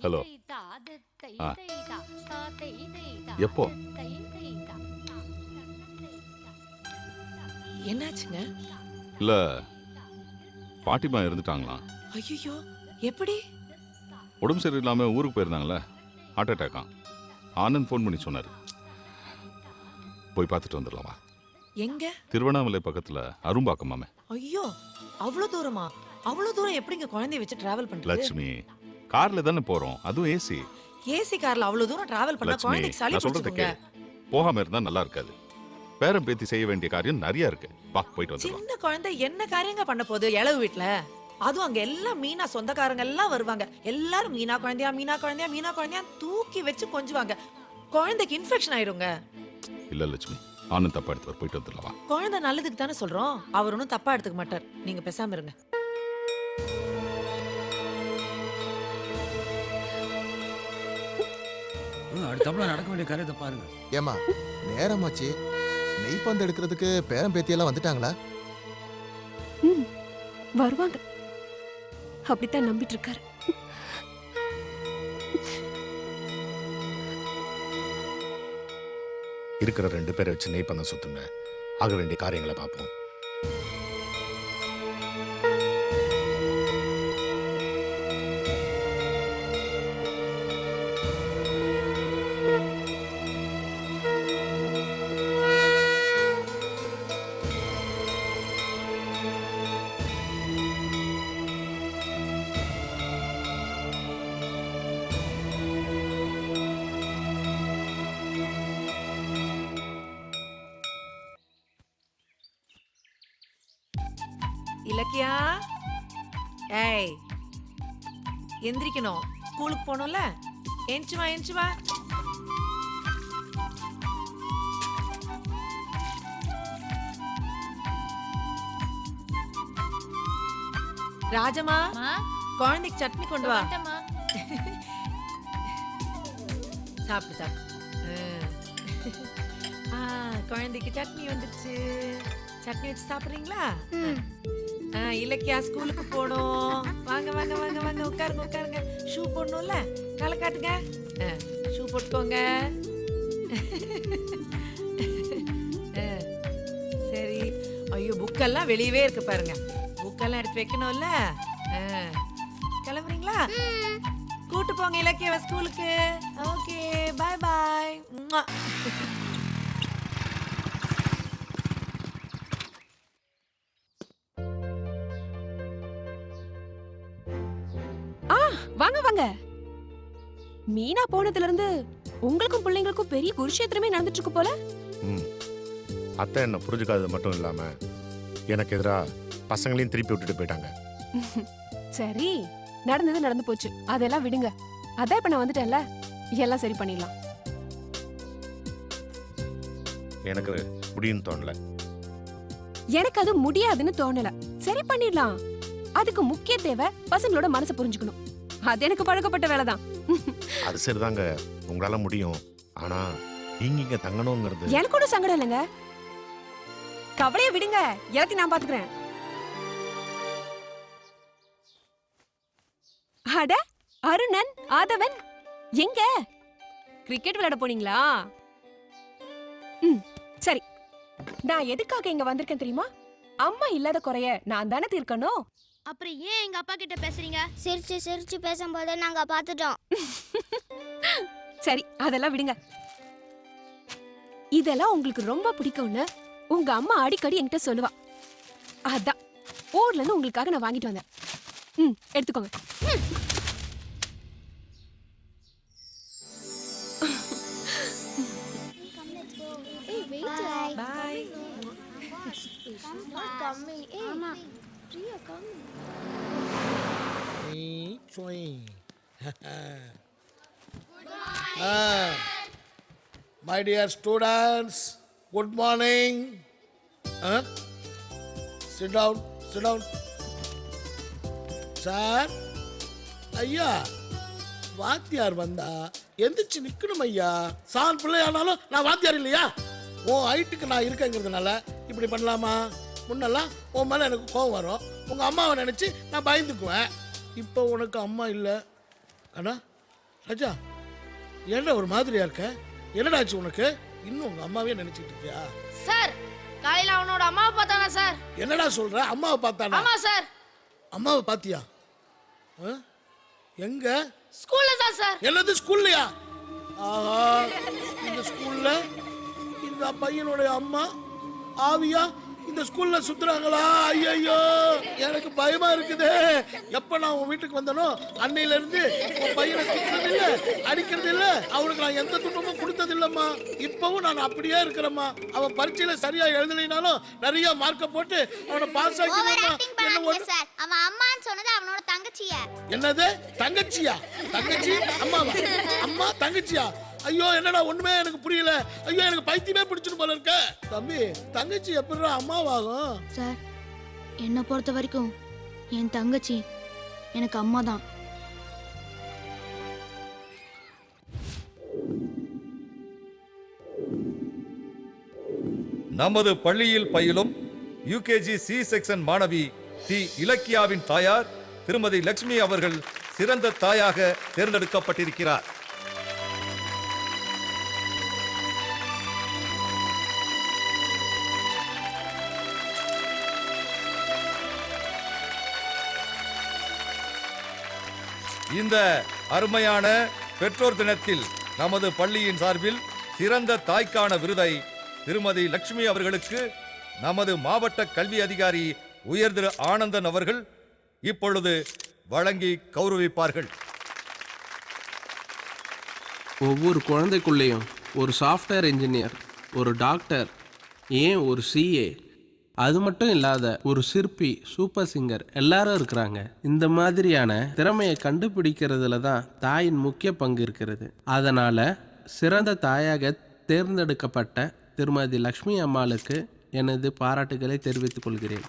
ஹலோ. எப்போ? என்னாச்சுங்க? இல்ல பாட்டிமா இருந்துட்டாங்களா? ஐயோ, எப்படி? உடம்பு சரியில்லாம ஊருக்கு போயிருந்தாங்களே, ஹார்ட் அட்டாக்கா. ஆனந்த் ஃபோன் பண்ணி சொன்னாரு. போய் பார்த்துட்டு வந்துடலாமா? எங்க? திருவண்ணாமலை பக்கத்துல அரும்பாக்கம் மாமே. ஐயோ, அவ்வளவு தூரமா? அவ்வளவு தூரம் எப்படிங்க குழந்தைய வச்சு டிராவல் பண்றது? லட்சுமி, கார்ல தானே போறோம், அதுவும் ஏசி. ஏசி கார்ல அவ்வளவு தூரம் டிராவல் பண்ணா லட்சுமி, குழந்தைக்கு சளி நான் சொல்றத பிடிச்சுக்குங்க. கேளு. போகாம இருந்தா நல்லா இருக்காது. பேரம் பேத்தி செய்ய வேண்டிய காரியம் நிறைய இருக்கு. வா போயிட்டு வந்துடலாம். சின்ன குழந்தை என்ன காரியங்க பண்ண போகுது இளவு வீட்ல? அதுவும் அங்க எல்லாம் மீனா சொந்தக்காரங்க எல்லாம் வருவாங்க. எல்லாரும் மீனா குழந்தையா மீனா குழந்தையா மீனா குழந்தையா தூக்கி வச்சு கொஞ்சுவாங்க. குழந்தைக்கு இன்ஃபெக்ஷன் ஆயிருங்க. இல்ல லட்சுமி, ஆனந்த் தப்பா எடுத்து போயிட்டு வந்துடலாம். வா. குழந்தை நல்லதுக்கு தானே சொல்றோம். அவர் ஒன்றும் தப்பா எடுத்துக்க மாட்டார். நீங்க பேசாம இருங்க. அடுத்தாப்புல நடக்க வேண்டிய காரியத்தை பாருங்க. ஏமா நேரமாச்சு, நெய்ப்பந்து எடுக்கிறதுக்கு பேரம் பேத்தியெல்லாம் வந்துட்டாங்களா? வருவாங்க, அப்படித்தான் நம்பிட்டு இருக்காரு. இருக்கிற 2 பேரை வச்சு நெய் பண்ண சுத்துங்க. ஆக வேண்டிய காரியங்களை பார்ப்போம். இலக்கியா, ஏய் எந்திரிக்கணும். ஸ்கூலுக்கு போகணும்ல. எந்திச்சு வா, எந்திச்சு வா. ராஜமா, குழந்தைக்கு சட்னி கொண்டு வா. சாப்பிடு சாப்பிடு. குழந்தைக்கு சட்னி வந்துருச்சு. சட்னி வச்சு சாப்பிடுறீங்களா? இலக்கியா ஸ்கூலுக்கு போகணும். வாங்க வாங்க வாங்க வாங்க, உட்காருங்க உட்காருங்க. ஷூ போடணும்ல, காலை காட்டுங்க. ஷூ போட்டுக்கோங்க. சரி. ஐயோ, புக்கெல்லாம் வெளியவே இருக்கு பாருங்க. புக்கெல்லாம் எடுத்து வைக்கணும்ல. கிளம்புறீங்களா? கூட்டு போங்க இலக்கியாவை ஸ்கூலுக்கு. ஓகே, பாய் பாய். வாங்க வாங்க. மீனா போனதுல இருந்து உங்களுக்கும் பிள்ளைங்களுக்கும் பெரிய குருஷேத்திரமே நடந்துட்டு இருக்கு போல. அத்தை என்ன புரிஞ்சுக்காதது மட்டும் இல்லாம எனக்கு எதிரா பசங்களையும் திருப்பி விட்டுட்டு போயிட்டாங்க. சரி, நடந்தது நடந்து போச்சு, அதெல்லாம் விடுங்க. அதான் இப்ப நான் வந்துட்டேன்ல, எல்லாம் சரி பண்ணிடலாம். எனக்கு முடியும்னு தோணல. எனக்கு அது முடியாதுன்னு தோணல. சரி பண்ணிடலாம். அதுக்கு முக்கிய தேவை பசங்களோட மனசை புரிஞ்சுக்கணும். அது எனக்கு பழக்கப்பட்ட வேலைதான். அது சரிதாங்க, உங்களால முடியும். ஆனா நீங்க இங்க தங்கணுங்கிறது எனக்கு ஒன்றும் சங்கடம் இல்லைங்க. கவலைய விடுங்க, எல்லாத்தையும் நான் பாத்துக்கிறேன். அட, அருணன், ஆதவன் எங்க? கிரிக்கெட் விளையாட போனீங்களா? சரி. நான் எதுக்காக இங்க வந்திருக்கேன் தெரியுமா? அம்மா இல்லாத குறைய நான் தானே தீர்க்கணும். அப்புறம் ஏன் எங்க அப்பா கிட்ட பேசுறீங்க? சிரிச்சு சிரிச்சு பேசும்போதே நாங்க பார்த்துட்டோம். சரி, அதெல்லாம் விடுங்க. இதெல்லாம் உங்களுக்கு ரொம்ப பிடிக்கும்னு உங்க அம்மா அடிக்கடி என்கிட்ட சொல்லுவா. அதான் ஊர்ல இருந்து உங்களுக்காக நான் வாங்கிட்டு வந்தேன். எடுத்துக்கோங்க. Bye. My dear students, good morning. Sit down, sit down. Sir, ஐயா வாத்தியார் வந்தா எந்திரிச்சு நிக்கணும் ஐயா. சான் பிள்ளை ஆனாலும் நான் வாத்தியார் இல்லையா? உன் ஹைட்டுக்கு நான் இருக்கேங்கிறதுனால இப்படி பண்ணலாமா? முன்னெல்லாம் உன் மேலே எனக்கு கோவம் வரும். உங்கள் அம்மாவை நினச்சி நான் பயந்துக்குவேன். இப்போ உனக்கு அம்மா இல்லை. அண்ணா ராஜா, ஏன்டா ஒரு மாதிரியா இருக்க? என்னடாச்சு உனக்கு? இன்னும் உங்கள் அம்மாவே நினச்சிட்டு இருக்கியா? சார், காலையில் அவனோட அம்மாவை பார்த்தானா சார்? என்னடா சொல்ற? அம்மாவை பார்த்தானா? ஆமா சார். அம்மாவை பார்த்தியா? எங்க? ஸ்கூல்ல தான் சார். என்னது ஸ்கூல்லையா? ஆஹா, இந்த ஸ்கூல்ல இந்த பையனுடைய அம்மா ஆவியா இந்த ஸ்கூல்ல சுத்துறாங்களா? ஐயோ எனக்கு பயமா இருக்குது. எப்ப நான் உன் வீட்டுக்கு வந்தனோ அன்னையில இருந்து உன் பையனை திட்டுறது இல்ல, அடிக்கிறது இல்ல, அவனுக்கு நான் எந்த துன்பமும் கொடுத்தது இல்லம்மா. இப்பவும் நான் அப்படியே இருக்கிறேம்மா. அவன் பரீட்சையில சரியா எழுதலைனாலும் நிறைய மார்க்க போட்டு அவனை பாஸ் ஆக்கிடுமா. சார் அவன் அம்மான்னு சொன்னது அவனோட தங்கச்சிய. என்னது தங்கச்சியா? தங்கச்சி அம்மாவா? அம்மா தங்கச்சியா? ஐயோ என்னடா ஒண்ணுமே எனக்கு புரியல. ஐயோ எனக்கு பைத்தியமே பிடிச்சிட்டு போல இருக்க. தம்பி தங்கச்சி எப்படிடா அம்மாவாகும்? சார் என்னை பொறுத்த வரைக்கும் என் தங்கச்சி எனக்கு அம்மா தான். நமது பள்ளியில் பயிலும் யூகேஜி சி செக்ஷன் மாணவி டி இலக்கியாவின் தாயார் திருமதி லட்சுமி அவர்கள் சிறந்த தாயாக தேர்ந்தெடுக்கப்பட்டிருக்கிறார். இந்த அருமையான பெற்றோர் தினத்தில் நமது பள்ளியின் சார்பில் சிறந்த தாய்க்கான விருதை திருமதி லட்சுமி அவர்களுக்கு நமது மாவட்ட கல்வி அதிகாரி உயர் திரு ஆனந்தன் அவர்கள் இப்பொழுது வழங்கி கௌரவிப்பார்கள். ஒவ்வொரு குழந்தைக்குள்ளேயும் ஒரு சாஃப்ட்வேர் இன்ஜினியர், ஒரு டாக்டர், ஏன் ஒரு சிஏ, அது மட்டும் இல்லாத ஒரு சிற்பி, சூப்பர் சிங்கர் எல்லாரும் இருக்கிறாங்க. இந்த மாதிரியான திறமையை கண்டுபிடிக்கிறதுல தான் தாயின் முக்கிய பங்கு இருக்கிறது. அதனால சிறந்த தாயாக தேர்ந்தெடுக்கப்பட்ட திருமதி லக்ஷ்மி அம்மாளுக்கு எனது பாராட்டுகளை தெரிவித்துக் கொள்கிறேன்.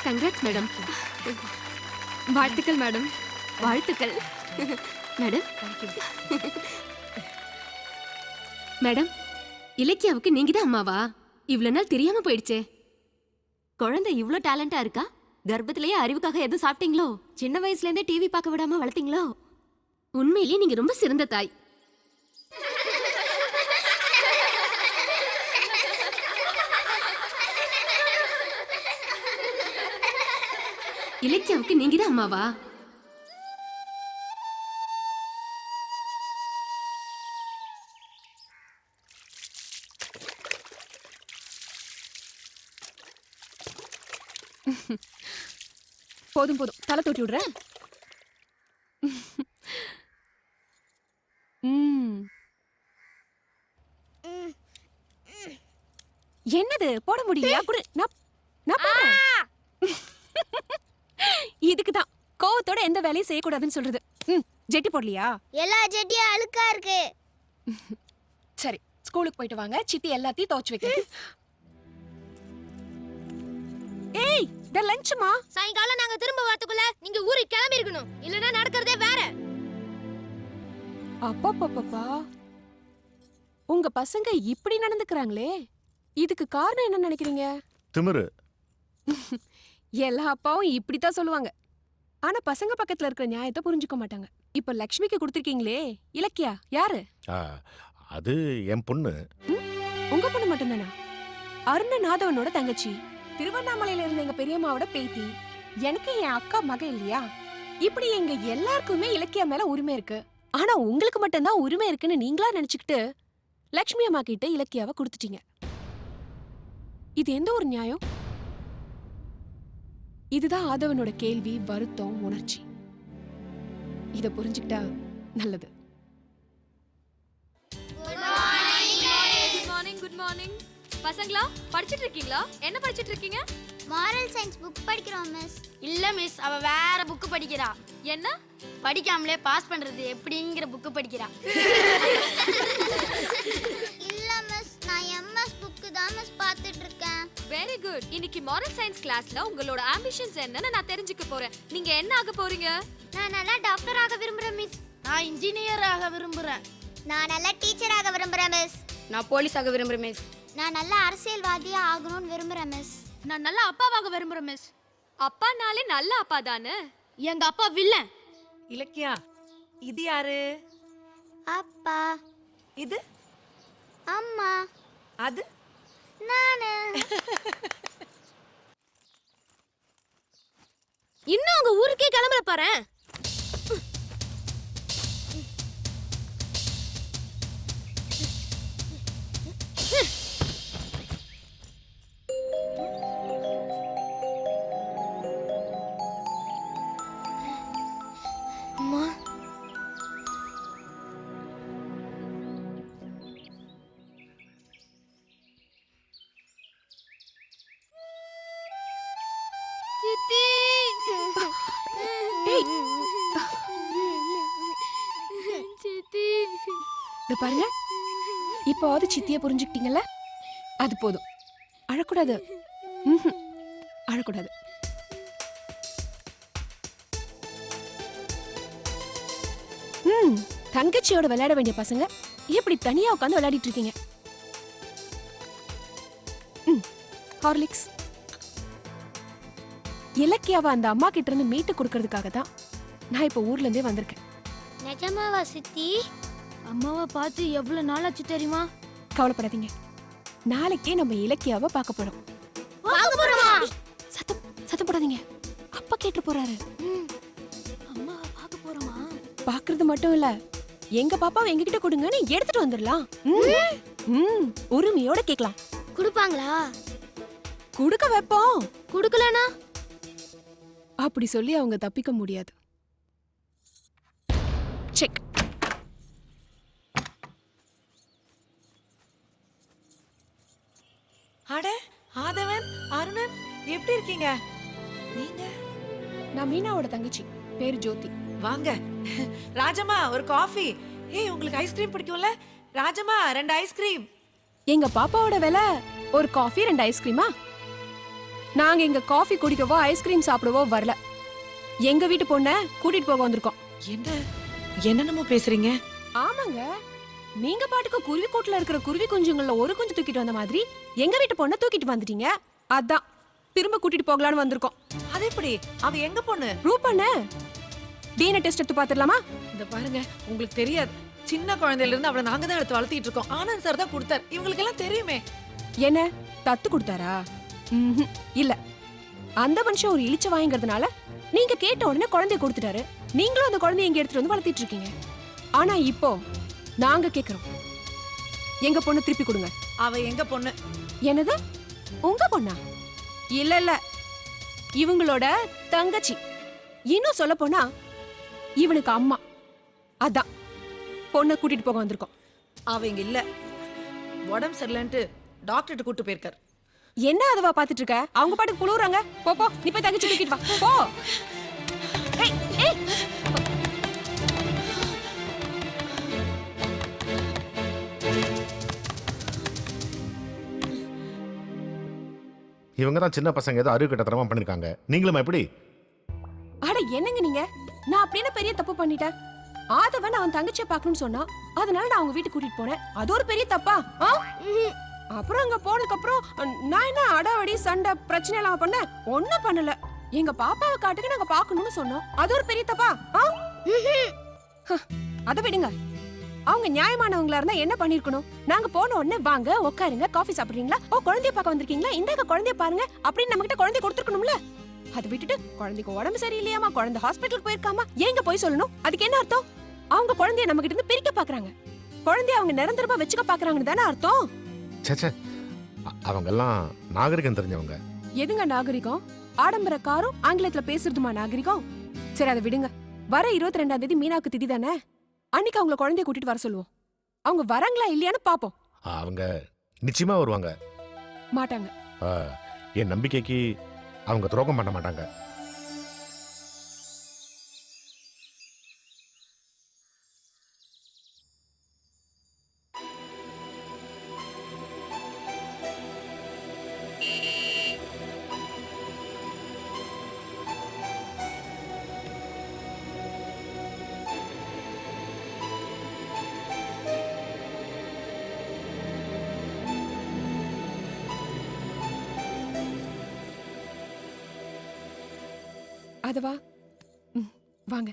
Congrats madam. வாழ்த்துக்கள் மேடம். வாழ்த்துக்கள் மேடம். மேடம் இலக்கியாவுக்கு நீங்க தான் அம்மாவா? இவ்வளவு நாள் தெரியாம போயிடுச்சே. குழந்தை இவ்ளோ டேலண்டா இருக்கா? கர்ப்பத்திலேயே அறிவுக்காக எதுவும் சாப்பிட்டீங்களோ? சின்ன வயசுல இருந்தே டிவி பார்க்க விடாம வளர்த்தீங்களோ? உண்மையிலேயே நீங்க ரொம்ப சிறந்த தாய். இலக்கியாவுக்கு நீங்க தான் அம்மாவா? போதும் போதும், தலை தூட்டி விடுறேன். என்னது போட முடியலையா? குடு, நான் போடுறேன். இதுக்கு தான் கோவத்தோட எந்த வேலையும் செய்யக்கூடாதுன்னு சொல்றது. ஜெட்டி போடலையா? எல்லா ஜெட்டியும் அழுக்கா இருக்கு. சரி ஸ்கூலுக்கு போயிட்டு வாங்க, சித்தி எல்லாத்தையும் துவைச்சு வைக்க. ஏய் த லஞ்ச்மா. சாயங்காலம் நாங்க திரும்ப வரதுக்குள்ள நீங்க ஊருக்கு கிளம்பி இருக்கணும், இல்லனா நடக்கிறதே வேற. அப்பப்பப்பா, உங்க பசங்க இப்படி நடந்துக்கறாங்களே, இதுக்கு காரணம் என்ன நினைக்கிறீங்க? திமிரு. எல்லா அப்பாவும் இப்படித்தான் சொல்லுவாங்க. ஆனா பசங்க பக்கத்துல இருக்கிற நியாயத்தை புரிஞ்சுக்க மாட்டாங்க. இப்ப லக்ஷ்மிக்கு கொடுத்திருக்கீங்களே, இலக்கியா யாரு? அது என் பொண்ணு. உங்க பொண்ணு மட்டும்தானா? அருணநாதவனோட தங்கச்சி, திருவண்ணாமலையில இருந்த எங்க பெரியம்மாவோட பேத்தி, எனக்கு என் அக்கா மக இல்லையா? இப்படி எங்க எல்லாருக்குமே இலக்கியா மேல உரிமை இருக்கு. ஆனா உங்களுக்கு மட்டும்தான் உரிமை இருக்குன்னு நீங்களா நினைச்சுக்கிட்டு லக்ஷ்மி அம்மா கிட்ட இலக்கியாவை கொடுத்துட்டீங்க. இது எந்த ஒரு நியாயம்? இதுதான் ஆதவனோட கேள்வி, வருத்தம், உணர்ச்சி. இத புரிஞ்சுக்கிட்டா நல்லது. Good morning. Good morning. பசங்களா படிச்சிட்டு இருக்கீங்களா? என்ன படிச்சிட்டு இருக்கீங்க? மாரல் சயின்ஸ் புக் படிக்கிறோம் மிஸ். இல்ல மிஸ், அவ வேற புக் படிக்கிறா. என்ன? படிக்காமலே பாஸ் பண்றது எப்படிங்கிற புக் படிக்கிறா. இல்ல மிஸ், நான் எம்எஸ் புக் தான் மிஸ் பார்த்துட்டு இருக்கேன். Very good. இன்னைக்கு மாரல் சயின்ஸ் கிளாஸ்ல உங்களோட ஆம்பிஷன்ஸ் என்னன்னு நான் தெரிஞ்சுக்க போறேன். நீங்க என்ன ஆக போறீங்க? நான் நல்லா டாக்டர் ஆக விரும்புறேன் மிஸ். நான் இன்ஜினியர் ஆக விரும்புறேன். நான் நல்லா டீச்சர் ஆக விரும்புறேன் மிஸ். நான் போலீஸ் ஆக விரும்புறேன் மிஸ். நான் நல்ல அரசியல்வாதியா ஆகணும்னு விரும்புறேன் மிஸ். நான் நல்ல அப்பாவாக விரும்புறேன் மிஸ். அப்பானாலே நல்ல அப்பா தானே. எங்க அப்பா வில்லன். இலக்கியா, இது யாரு? அப்பா. இது அம்மா. அது நானு. இன்னும் அவங்க ஊருக்கே கிளம்பல பாரு. அம்மா சித்தி. சித்தி. இத பாருங்க, இப்போவாது சித்திய புரிஞ்சுக்கிட்டீங்கல்ல? அது போதும். அழக்கூடாது. அழக்கூடாது. தங்கச்சியோட விளையாட வேண்டிய பசங்க எப்படி தனியா உட்காந்து விளையாடிட்டு இருக்கீங்க? ஹார்லிக்ஸ். இலக்கியாவை அந்த அம்மா கிட்ட இருந்து மீட்டு கொடுக்கறதுக்காக தான் நான் இப்ப ஊர்ல இருந்தே வந்திருக்கேன். நிஜமாவா சித்தி? அம்மாவை பார்த்து எவ்வளவு நாள் ஆச்சு தெரியுமா? கவலைப்படாதீங்க, நாளைக்கே நம்ம இலக்கியாவை பார்க்க போறோம். சத்தம் சத்தம் போடாதீங்க, அப்பா கேட்டு போறாரு. அம்மாவை பார்க்க போறோமா? பாக்குறது மட்டும் இல்ல, எங்க பாப்பாவை எங்ககிட்ட கொடுங்கன்னு எடுத்துட்டு வந்துடலாம். உரிமையோட கேக்கலாம். கொடுப்பாங்களா? குடுக்க வைப்போம். குடுக்கலனா அப்படி சொல்லி அவங்க தப்பிக்க முடியாது. செக். அட ஆதவன், அருணன், எப்படி இருக்கீங்க? நீங்க? நான் மீனாவோட தங்கச்சி, பேரு ஜோதி. வாங்க. ராஜம்மா ஒரு காஃபி. ஏய், உங்களுக்கு ஐஸ்கிரீம் பிடிக்கும்ல? ராஜம்மா 2 ஐஸ்கிரீம். எங்க பாப்பாவோட விலை ஒரு காஃபி 2 ஐஸ்கிரீமா? நாங்க இங்க காஃபி குடிக்கவோ ஐஸ்கிரீம் சாப்பிடவோ வரல. எங்க வீட்டு பொண்ண கூட்டிட்டு போக வந்திருக்கோம். என்னென்னமோ பேசுறீங்க? ஆமாங்க, நீங்க பாட்டுக்கு குருவி கூட்டுல இருக்கிற குருவி குஞ்சுங்கள ஒரு குஞ்சு தூக்கிட்டு வந்த மாதிரி எங்க வீட்டு பொண்ண தூக்கிட்டு வந்துட்டீங்க. அதான் திரும்ப கூட்டிட்டு போகலான்னு வந்திருக்கோம். அது எப்படி? அவ எங்க பொண்ணு? ரூபண்ண டிஎன்ஏ டெஸ்ட் எடுத்து பாத்துடலாமா? இந்த பாருங்க, உங்களுக்கு தெரியாது, சின்ன குழந்தையில இருந்து அவளை நாங்க தான் எடுத்து வளர்த்திட்டு இருக்கோம். ஆனந்த் சார் தான் கொடுத்தார். இவங்களுக்கு எல்லாம் தெரியுமே. என்ன தத்து கொடுத்தாரா? இல்ல, அந்த மனுஷன் ஒரு இழிச்ச வாங்கிறதுனால நீங்க கேட்ட உடனே குழந்தைய கொடுத்துட்டாரு. நீங்களும் அந்த குழந்தைய இங்க எடுத்துட்டு வந்து வளர்த்திட்டு இருக்கீங்க. ஆனா இப்போ நாங்க கேக்குறோம், எங்க பொண்ணு திருப்பி கொடுங்க. அவ எங்க பொண்ணு? என்னது, உங்க பொண்ணா? இல்ல இல்ல, இவங்களோட தங்கச்சி. இன்னும் சொல்ல போனா இவனுக்கு அம்மா. அதான் பொண்ணை கூட்டிட்டு போக வந்திருக்கோம். அவ இங்க இல்ல, உடம்பு சரியில்லைன்ட்டு டாக்டர்கிட்ட கூட்டு போயிருக்காரு. என்ன அதுவா பாத்துட்டு இருக்க? அவங்க பாட்டுக்கு புழுவுறாங்க. போ போ, நீ போய் தங்கச்சி தூக்கிட்டு வா போ. ஏய் ஏய், இவங்க தான் சின்ன பசங்க ஏதோ அறிவு கட்டத்தனமா பண்ணிருக்காங்க. நீங்களும் எப்படி? அட என்னங்க நீங்க? நான் அப்படியே பெரிய தப்பு பண்ணிட்டேன். ஆதவன் அவன் தங்கச்சியை பார்க்கணும்னு சொன்னா, அதனால நான் அவங்க வீட்டுக்கு கூட்டிட்டு போனேன். அது ஒரு பெரிய தப்பா? அப்புறம் அங்க போனதுக்கு அப்புறம் நான் என்ன அடாவடி சண்டை பிரச்சனை எல்லாம் பண்ண? ஒண்ணும் பண்ணல. எங்க பாப்பாவை காட்டுக்கு நாங்க பார்க்கணும்னு சொன்னோம். அது ஒரு பெரிய தப்பா? அதை விடுங்க. அவங்க நியாயமானவங்களா இருந்தா என்ன பண்ணிருக்கணும்? நாங்க போன உடனே வாங்க உட்காருங்க, காஃபி சாப்பிடுறீங்களா, ஓ குழந்தைய பார்க்க வந்திருக்கீங்களா, இந்தாங்க குழந்தைய பாருங்க அப்படின்னு நம்ம கிட்ட குழந்தைய கொடுத்துருக்கணும்ல. அதை விட்டுட்டு குழந்தைக்கு உடம்பு சரியில்லையாமா, குழந்தை ஹாஸ்பிட்டலுக்கு போயிருக்காமா, ஏங்க போய் சொல்லணும்? அதுக்கு என்ன அர்த்தம்? அவங்க குழந்தைய நம்ம கிட்ட இருந்து பிரிக்க பாக்குறாங்க. குழந்தைய அவங்க நிரந்தரமா வச்சுக்க பாக்குறாங்கன்னு தானே அர்த்தம். சேச்சே, அவங்க எல்லாம் நாகரிகம் தெரிஞ்சவங்க. எதுங்க நாகரிகம்? ஆடம்பர காரும் ஆங்கிலத்துல பேசுறதுமா நாகரிகம்? சரி அதை விடுங்க. வர 22ஆம் தேதி மீனாக்கு திதி தானே, அன்னைக்கு அவங்கள குழந்தைய கூட்டிட்டு வர சொல்லுவோம். அவங்க வராங்களா இல்லையான்னு பாப்போம். அவங்க நிச்சயமா வருவாங்க. மாட்டாங்க. என் நம்பிக்கைக்கு அவங்க துரோகம் பண்ண மாட்டாங்க. அதுவா? வாங்க.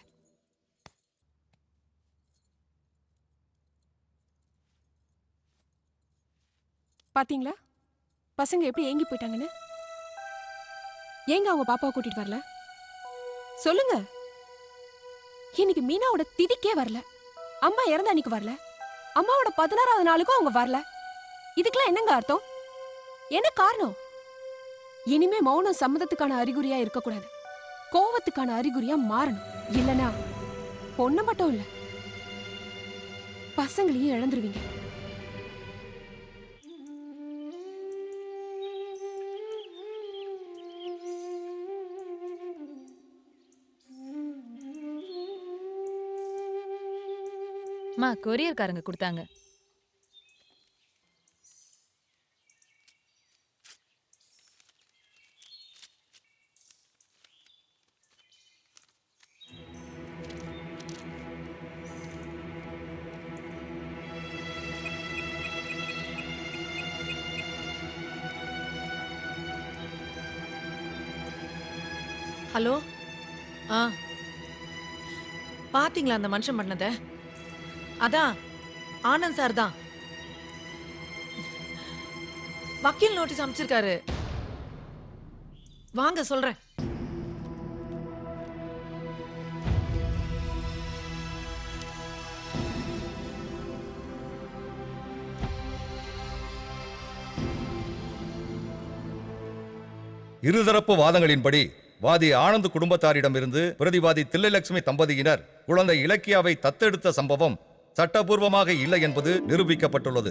பாத்தீங்களா, பசங்க எப்படி ஏங்கி போயிட்டாங்கன்னு? ஏங்க அவங்க பாப்பாவை கூட்டிட்டு வரல? சொல்லுங்க. இன்னைக்கு மீனாவோட திதிக்கே வரல. அம்மா இறந்த அன்னைக்கு வரல. அம்மாவோட 16வது நாளுக்கும் அவங்க வரல. இதுக்கெல்லாம் என்னங்க அர்த்தம்? என்ன காரணம்? இனிமே மௌனம் சம்மதத்துக்கான அறிகுறியா இருக்கக்கூடாது, கோவத்துக்கான அறிகுறியா மாறணும். இல்லனா பொண்ணு மட்டும் இல்ல, பசங்களையும் இழந்துருவீங்க. மா கொரியர்காரங்க கொடுத்தாங்க. ஹலோ. பாத்தீங்களா அந்த மனுஷன் பண்ணத? அதான் ஆனந்த் சார் தான் வக்கீல் நோட்டீஸ் அமைச்சிருக்காரு. வாங்க சொல்றேன். இருதரப்பு வாதங்களின்படி வாதி ஆனந்த் குடும்பத்தாரிடமிருந்து பிரதிவாதி தில்லைலட்சுமி தம்பதியினர் குழந்தை இலக்கியாவை தத்தெடுத்த சம்பவம் சட்டபூர்வமாக இல்லை என்பது நிரூபிக்கப்பட்டுள்ளது.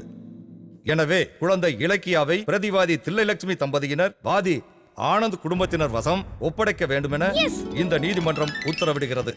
எனவே குழந்தை இலக்கியாவை பிரதிவாதி தில்லைலட்சுமி தம்பதியினர் வாதி ஆனந்த் குடும்பத்தினர் வசம் ஒப்படைக்க வேண்டுமென இந்த நீதிமன்றம் உத்தரவிடுகிறது.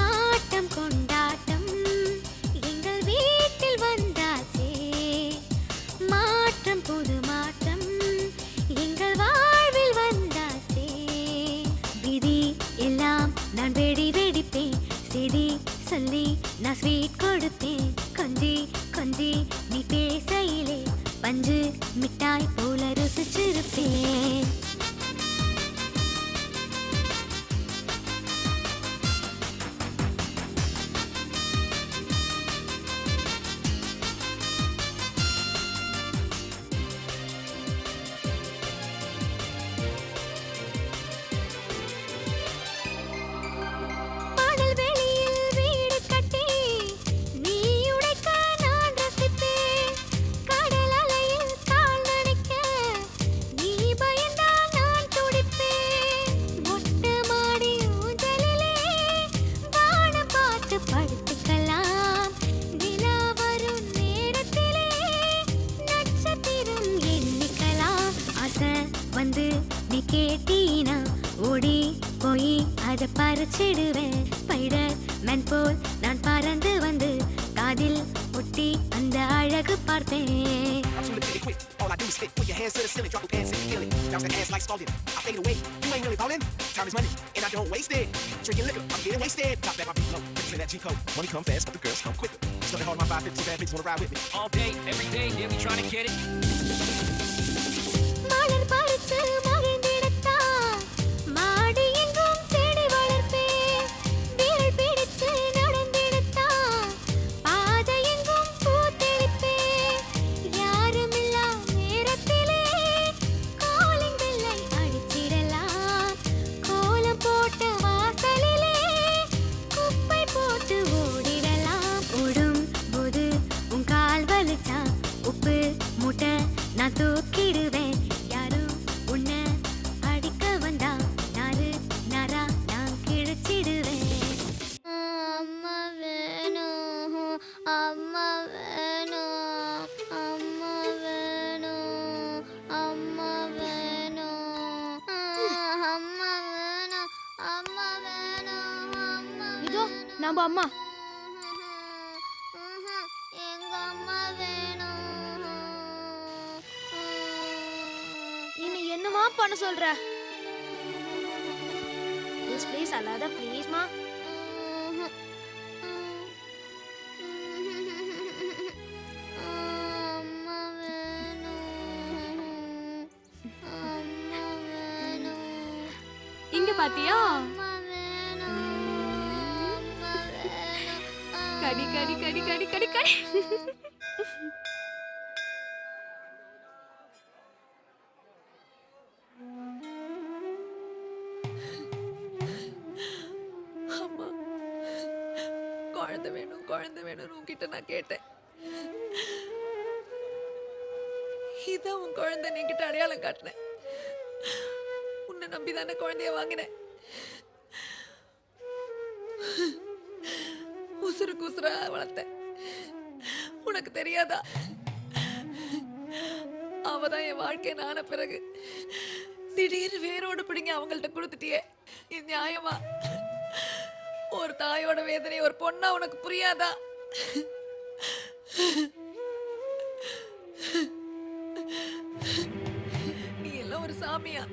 ஆட்டம் கொண்டாட்டம் எங்கள் வீட்டில் வந்தாச்சே, மாற்றம் புது மாற்றம் எங்கள் வாழ்வில் வந்தாச்சே. விதி எல்லாம் நான் வெடி வெடிப்பேன், செடி சொல்லி நான் ஸ்வீட் கொடுப்பேன். கொஞ்சி கொஞ்சி நீ பேசையிலே பஞ்சு மிட்டாய் போல ருசிச்சிருப்பேன். பாடல் வெளியில் வீடு கட்டி நீ உடைக்க நான் ரசிப்பேன். கடல் அலையில் கால் நனைக்க நீ பயந்தால் நான் துடிப்பேன். மொட்டை மாடி ஊஞ்சலிலே வானம் பார்த்து படுத்துக்கலாம். நிலா வரும் நேரத்திலே நட்சத்திரம் எண்ணிக்கலாம். ஆசை வந்து நீ கேட்டீனா ஓடி போய் அதை பறிச்சிடுவேன். ஸ்பைடர் மேன் போல் நான் பறந்து வந்து காதில் ஒட்டி அந்த அழகு பார்ப்பேன். All I do is spit, put your hands to the ceiling, drop your pants and you feel it. Bounce that ass like Spalding. I fade away, you ain't really ballin'. Time is money, and I don't waste it. Drinking liquor, I'm getting wasted. Top that, my beat low, in that G-code. Money come fast, but the girls come quicker. Stuffing hard, my 550, bad bitches wanna ride with me. All day, every day, yeah, we tryna get it. மலர் பறித்து மகிழ்ந்திடத்தான் மாடி எங்கும் செடி வளர்ப்பேன். விரல் பிடித்து நடந்திடத்தான் பாதை எங்கும் பூத்தெளிப்பேன். யாருமில்லா நேரத்திலே காலிங் பெல்லை அடிச்சிடலாம். கோலம் போட்ட வாசலிலே குப்பை போட்டு ஓடிடலாம். ஓடும் போது உன் கால் வலிச்சா உப்பு மூட்டை நான் தூக்கிடுவேன். யாரும் உன்னை அடிக்க வந்தா நாரு நாரா நான் கிழிச்சிடுவேன். அம்மா வேணும், அம்மா வேணும், அம்மா வேணும், அம்மா வேணும், அம்மா வேணும், அம்மா வேணும், அம்மா இதோ நம்ம அம்மா. எங்க அம்மா வேணும். பண்ண சொல்ற? ப்ளீஸ் ப்ளீஸ் அல்லாத ப்ளீஸ்மா. அம்மா வேணும். அம்மா வேணும். இங்க பாத்தியா? அம்மா வேணும். அம்மா வேணும். கடி கடி கடி கடி கடி கடி. அம்மா, குழந்தை வேணும் குழந்தை வேணும்னு உன்கிட்ட நான் கேட்டேன். இதான் உன் குழந்தை நீ கிட்ட அடையாளம் காட்டினேன். உன்னை நம்பிதானே குழந்தைய வாங்கினேன். உசுருக்கு உசுரா வளர்த்தேன். உனக்கு தெரியாதா? அவதான் என் வாழ்க்கை நான பிறகு திடீர்னு வேரோடு பிடிங்க அவங்கள்ட்ட கொடுத்துட்டியே. இது நியாயமா? ஒரு தாயோட வேதனை ஒரு பொண்ணா உனக்கு புரியாதா? நீ எல்லாம் ஒரு சாமியா?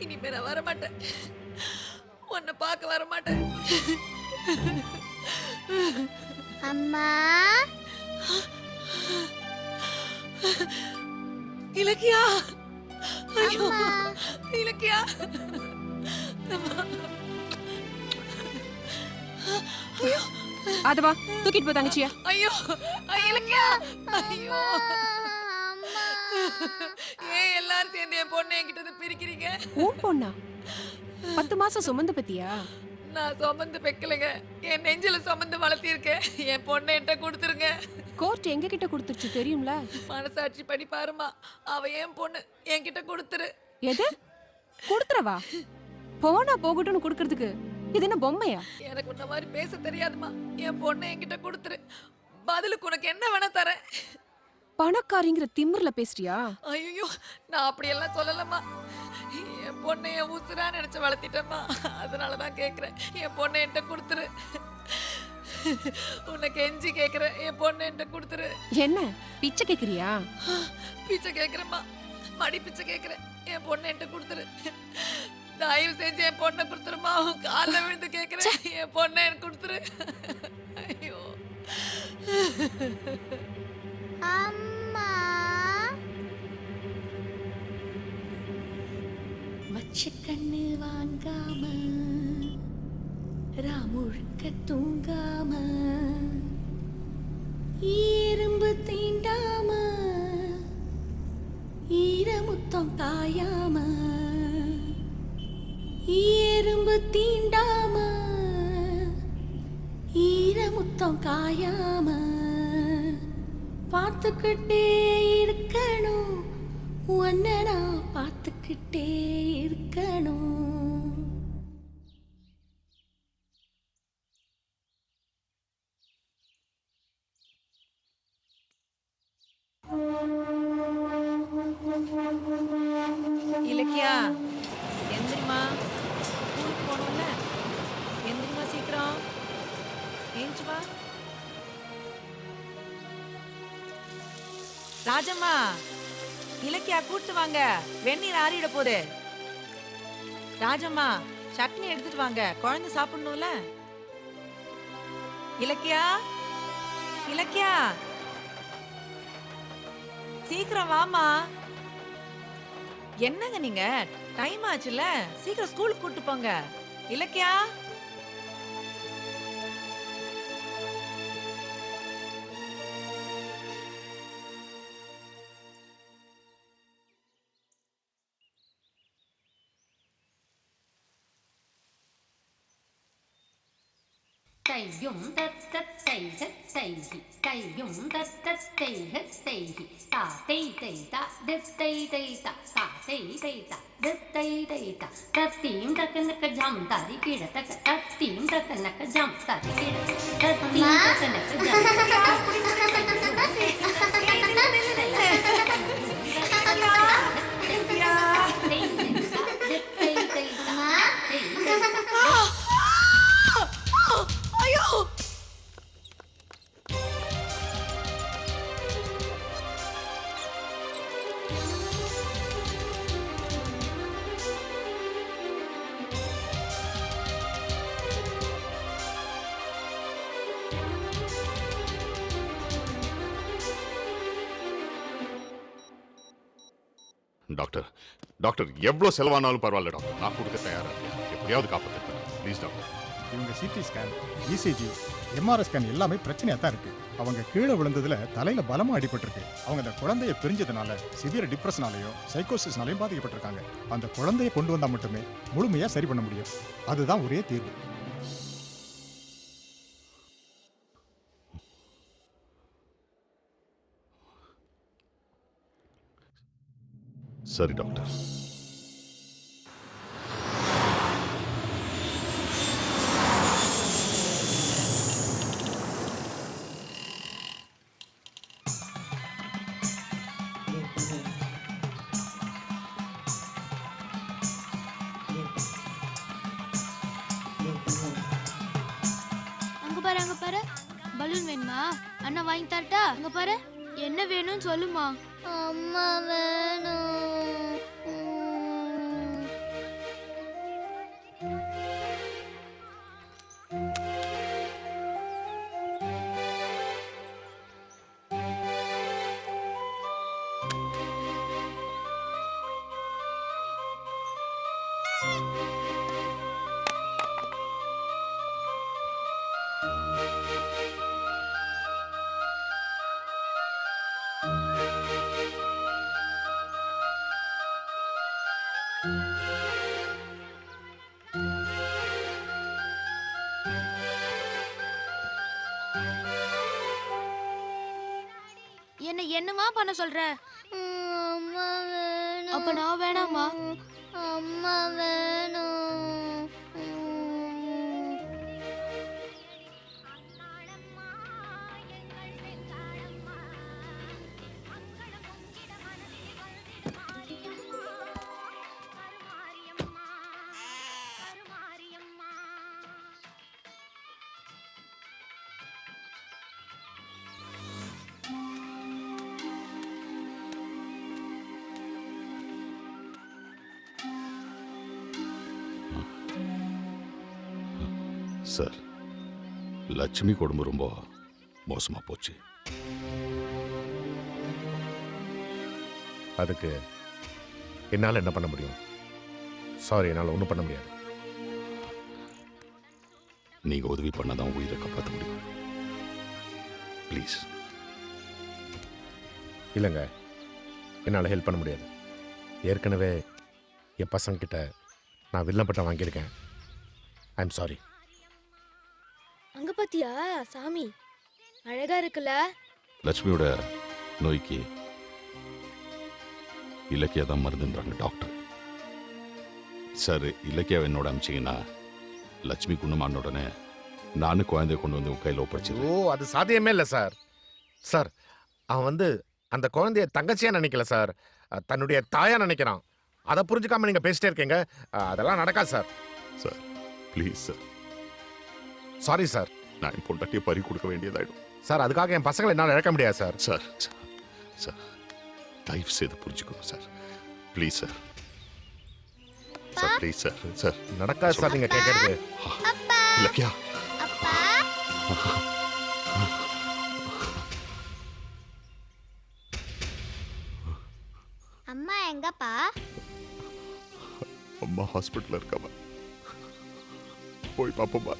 இனிமே நான் வரமாட்டேன். உன்னை பார்க்க வரமாட்டேன். அம்மா இலக்கியா, ஐயோ இலக்கியா, ஐயோ அதவா தூக்கிட்டு போ தங்கச்சியா. ஐயோ இலக்கியா, ஐயோ ஏன் எல்லாரும் சேர்ந்து என் பொண்ணை என்கிட்ட பிரிக்கிறீங்க? உன் பொண்ணா? 10 மாசம் சுமந்து பத்தியா? நான் சுமந்து பெக்கலைங்க, என் நெஞ்சில சுமந்து வளர்த்திருக்கேன். என் பொண்ணை என்கிட்ட கொடுத்துருங்க. கோர்ட் எங்க கிட்ட கொடுத்துருச்சு தெரியும்ல? மனசாட்சி படி பாருமா, அவ என் பொண்ணு, என்கிட்ட கொடுத்துரு. எது கொடுத்துறவா? போனா போகட்டும்னு கொடுக்கறதுக்கு இது என்ன பொம்மையா? எனக்கு உன்ன மாதிரி பேச தெரியாதுமா. என் பொண்ணை என்கிட்ட கொடுத்துரு. பதிலுக்கு உனக்கு என்ன வேணா தரேன். பணக்காரிங்கிற திமிர்ல பேசுறியா? ஐயோ, நான் அப்படியெல்லாம் சொல்லலம்மா. என் பொண்ணை என் உசுரா நினைச்சு வளர்த்திட்டேம்மா. அதனாலதான் கேக்குறேன், என் பொண்ணை என்கிட்ட கொடுத்துரு. உன்னை கெஞ்சி கேக்குறேன், என் பொண்ணை என்கிட்ட கொடுத்துரு. என்ன பிச்சை கேக்குறியா? பிச்சை கேக்குறேம்மா, மடி பிச்சை கேக்குறேன். என் பொண்ணை என்கிட்ட கொடுத்துரு. தயவு செஞ்சு என் பொண்ணை கொடுத்துருமா. காலில் விழுந்து கேக்குறேன், என் பொண்ணை எனக்கு கொடுத்துரு. ஐயோ அம்மா வச்ச கண்ணு வாங்காம ராமுழுக்க தூங்காம இரும்பு தீண்டாம ஈரமுத்தம் காயாம இரும்பு தீண்டாம ஈரமுத்தம் காயாம பார்த்துக்கிட்டே இருக்கணும். உன்னை நான் பார்த்துக்கிட்டே இருக்கணும். இலக்கியா, எந்திரிமா. ஸ்கூலுக்கு போகணும்ல, எந்திரிமா சீக்கிரம். ஏஞ்சி வா. ராஜம்மா, இலக்கியா கூட்டு வாங்க, வெந்நீர் ஆறிட போகுது. ராஜம்மா, சட்னி எடுத்துட்டு வாங்க, குழந்தை சாப்பிடணும்ல. இலக்கியா, இலக்கியா சீக்கிரம் வாமா. என்னங்க நீங்க, டைம் ஆச்சுல, சீக்கிரம் ஸ்கூலுக்கு கூட்டு போங்க. இலக்கியா, தையும் தத்தத்தைக தைகி தையும் தத்தத்தைக தைகி தாத்தை தைதா தித்தை தைதா தாத்தை தைதா தித்தை தைதா தத்தீம் தக்கனக்க ஜம் தாதி கிடதக தத்தீம் தக்கனக்க ஜம் தாதி கிடதக தத்தீம் தக்கனக்க டாக்டர் டாக்டர் எவ்வளோ செலவானாலும் பரவாயில்ல டாக்டர், நான் கொடுக்க தயாராக இருக்கேன். எப்படியாவது காப்பாற்றுறேன் ப்ளீஸ் டாக்டர். இவங்க CT scan, ECG, MRI scan எல்லாமே பிரச்சனையாக தான் இருக்கு. அவங்க கீழே விழுந்ததுல தலையில பலமா அடிபட்டிருக்கு. அவங்க அந்த குழந்தைய பிரிஞ்சதுனால சிவியர் டிப்ரெஷனாலையும் சைக்கோசிஸ்னாலையும் பாதிக்கப்பட்டிருக்காங்க. அந்த குழந்தைய கொண்டு வந்தா மட்டுமே முழுமையா சரி பண்ண முடியும். அதுதான் ஒரே தீர்வு. சரி டாக்டர். அங்க பாரு பலூன் வேணுமா? அண்ணா வாங்கி தரட்டா? அங்க பாரு என்ன வேணும்னு சொல்லுமா. அம்மா வேணும். என்னமா பண்ண சொல்ற? அம்மா வேணும். அப்ப நான் வேணாமா? அம்மா வேணும். சார், லட்சுமி குடும்பம் ரொம்ப மோசமா போச்சு. அதுக்கு என்னால் என்ன பண்ண முடியும்? சாரி, என்னால் ஒன்றும் பண்ண முடியாது. நீங்க உதவி பண்ணாதான் உயிரை காப்பாற்ற முடியும். ப்ளீஸ். இல்லைங்க, என்னால் ஹெல்ப் பண்ண முடியாது. ஏற்கனவே என் பசங்கிட்ட நான் வில்லப்பட்டம் வாங்கியிருக்கேன். I am sorry. அங்க பாத்தியா சாமி, அழகா இருக்குல்ல? லட்சுமியோட நோய்க்கு இலக்கியா தான் மருந்துன்றாங்க டாக்டர். சார், இலக்கியாவை என்னோட அமிச்சிங்கன்னா லட்சுமி குணமான உடனே நானும் குழந்தைய கொண்டு வந்து உன் கையில் ஒப்படைச்சிருவேன். ஓ, அது சாத்தியமே இல்லை சார். சார், அவன் அந்த குழந்தைய தங்கச்சியா நினைக்கல சார், தன்னுடைய தாயா நினைக்கிறான். அதை புரிஞ்சுக்காம நீங்க பேசிட்டே இருக்கீங்க. அதெல்லாம் நடக்காது sir. Sir please sir. Sorry sir. நான் என் பொண்டாட்டியை பறி கொடுக்க வேண்டியதாயிடும் சார். அதுக்காக என் பசங்களை என்னால் இழக்க முடியாது சார். சார் சார் தயவு செய்து புரிஞ்சுக்கணும் sir. Please sir. Sir please sir. Sir நடக்காது சார் நீங்க கேட்கறது. இலக்கியா. அம்மா எங்கப்பா? அம்மா ஹாஸ்பிட்டல்ல இருக்காம, போய் பாப்போமா?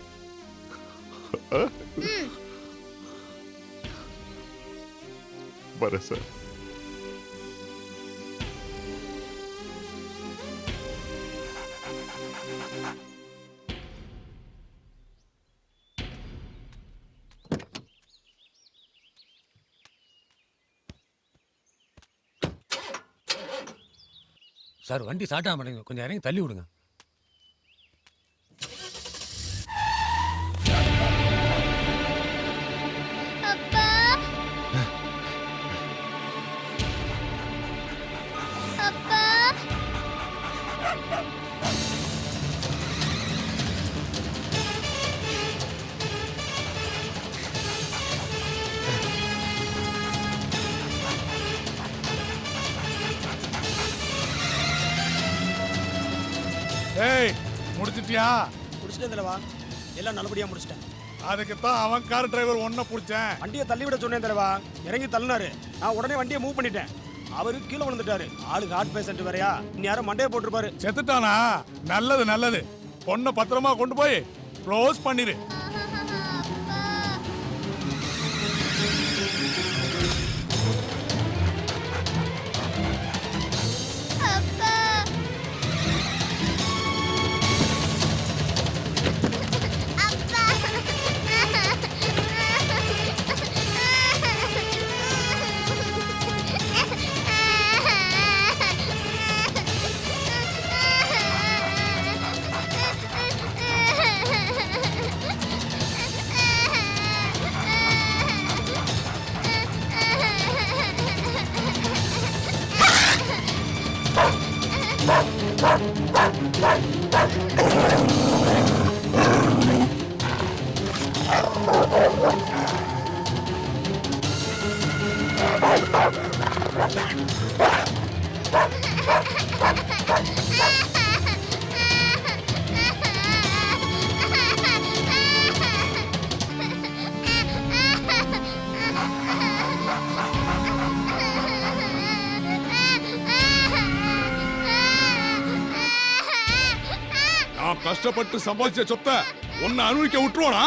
வரேன் சார். சார், வண்டி ஸ்டார்ட் ஆக மாட்டேங்குது, கொஞ்சம் இறங்கி தள்ளி விடுங்க. அப்பா அப்பா ஏய், முடிச்சிட்டியா? முடிச்சிட்டேன் தலைவா, எல்லாம் நல்லபடியா முடிச்சிட்டேன். அதுக்கு தான் அவன் கார் டிரைவர் ஒன்ன புடிச்சேன். வண்டியை தள்ளி விட சொன்னேன் தலைவா, இறங்கி தள்ளினாரு. நான் உடனே வண்டியை மூவ் பண்ணிட்டேன். அவரு கீழே விழுந்துட்டாரு. ஆளுக்கு ஹார்ட் பேஷண்ட் வேறயா, இந்நேரம் மண்டையை போட்டுருப்பாரு. செத்துட்டானா? நல்லது நல்லது. பொண்ணை பத்திரமா கொண்டு போய் க்ளோஸ் பண்ணிரு. நான் கஷ்டப்பட்டு சம்பாதிச்ச சொத்தை உன்னை அனுபவிக்க விட்டுருவானா?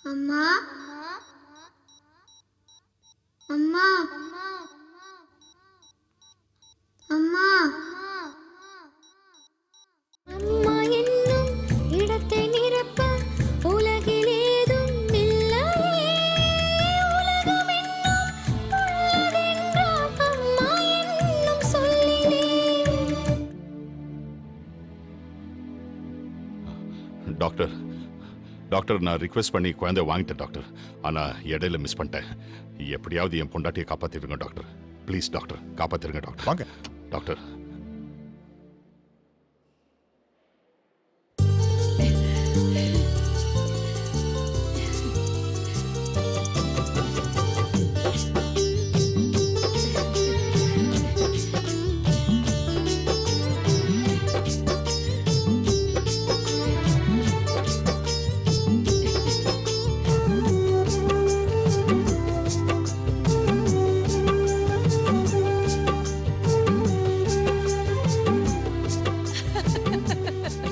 அம்மா அம்மா அம்மா அம்மா என்னும் இடத்தை நிரப்ப உலகில் ஏதும் இல்லையே. உலகம் என்னும் உள்ளதென்றால் அம்மா என்னும் சொல்லிலே. டாக்டர் டாக்டர், நான் ரிக்வெஸ்ட் பண்ணி குழந்தை வாங்கிட்டேன் டாக்டர். ஆனால் இடையில மிஸ் பண்ணிட்டேன். எப்படியாவது என் பொண்டாட்டியை காப்பாற்றிடுங்க டாக்டர். ப்ளீஸ் டாக்டர், காப்பாற்றிடுங்க டாக்டர். வாங்க டாக்டர்.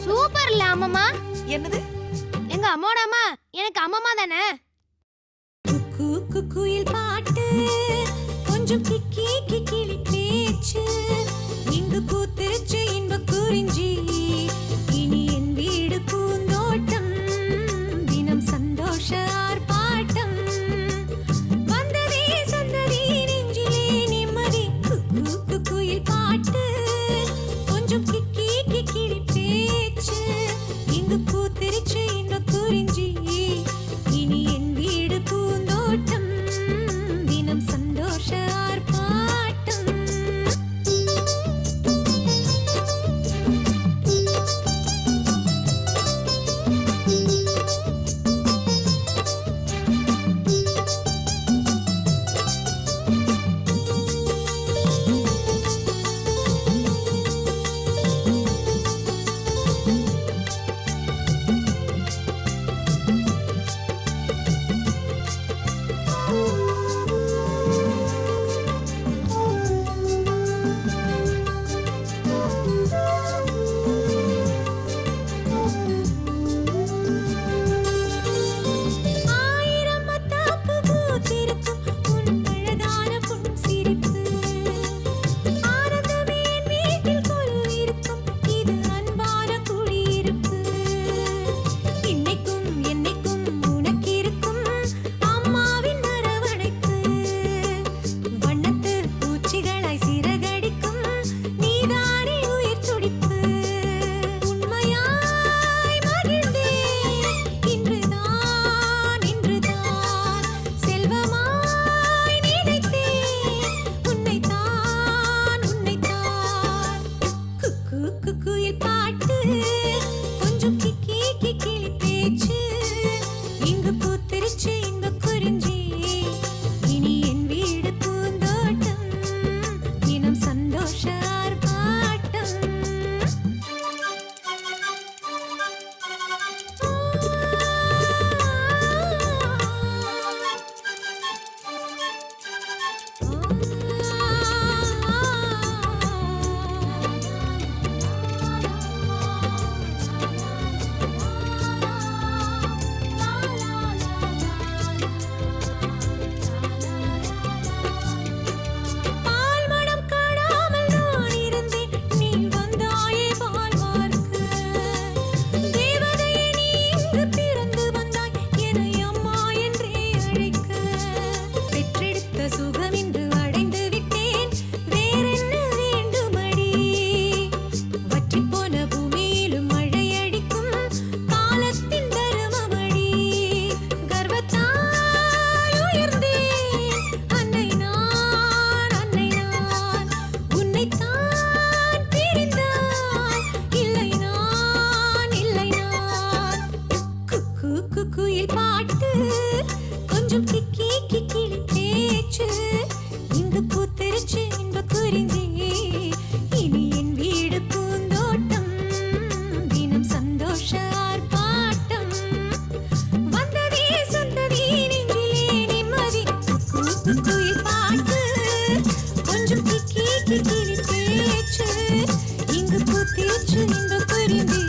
சூப்பர்ல அம்மம்மா. என்னது? எங்க அம்மாவோட அம்மா எனக்கு அம்மம்மா தானே. குக்கு குயில் பாட்டு கொஞ்சம் கிக்கி கிக்கிலி பேச்சு இங்கு பூத்திருச்சு இன்ப குறிஞ்சி. இனி என் வீடு பூந்தோட்டம் தினம் சந்தோஷ ஆர்ப்பாட்டம். வந்ததே சந்ததி நெஞ்சிலே நிம்மதி. குக்கு குயில் பாட்டு கொஞ்சம் கிக்கி கிக்கிலி பேச்சு இங்கு பூத்திருச்சு இன்ப குறிஞ்சி. இனி என் வீடு பூந்தோட்டம் தினம் சந்தோஷ ஆர்ப்பாட்டம். தேய்ச்சு இந்த குருவி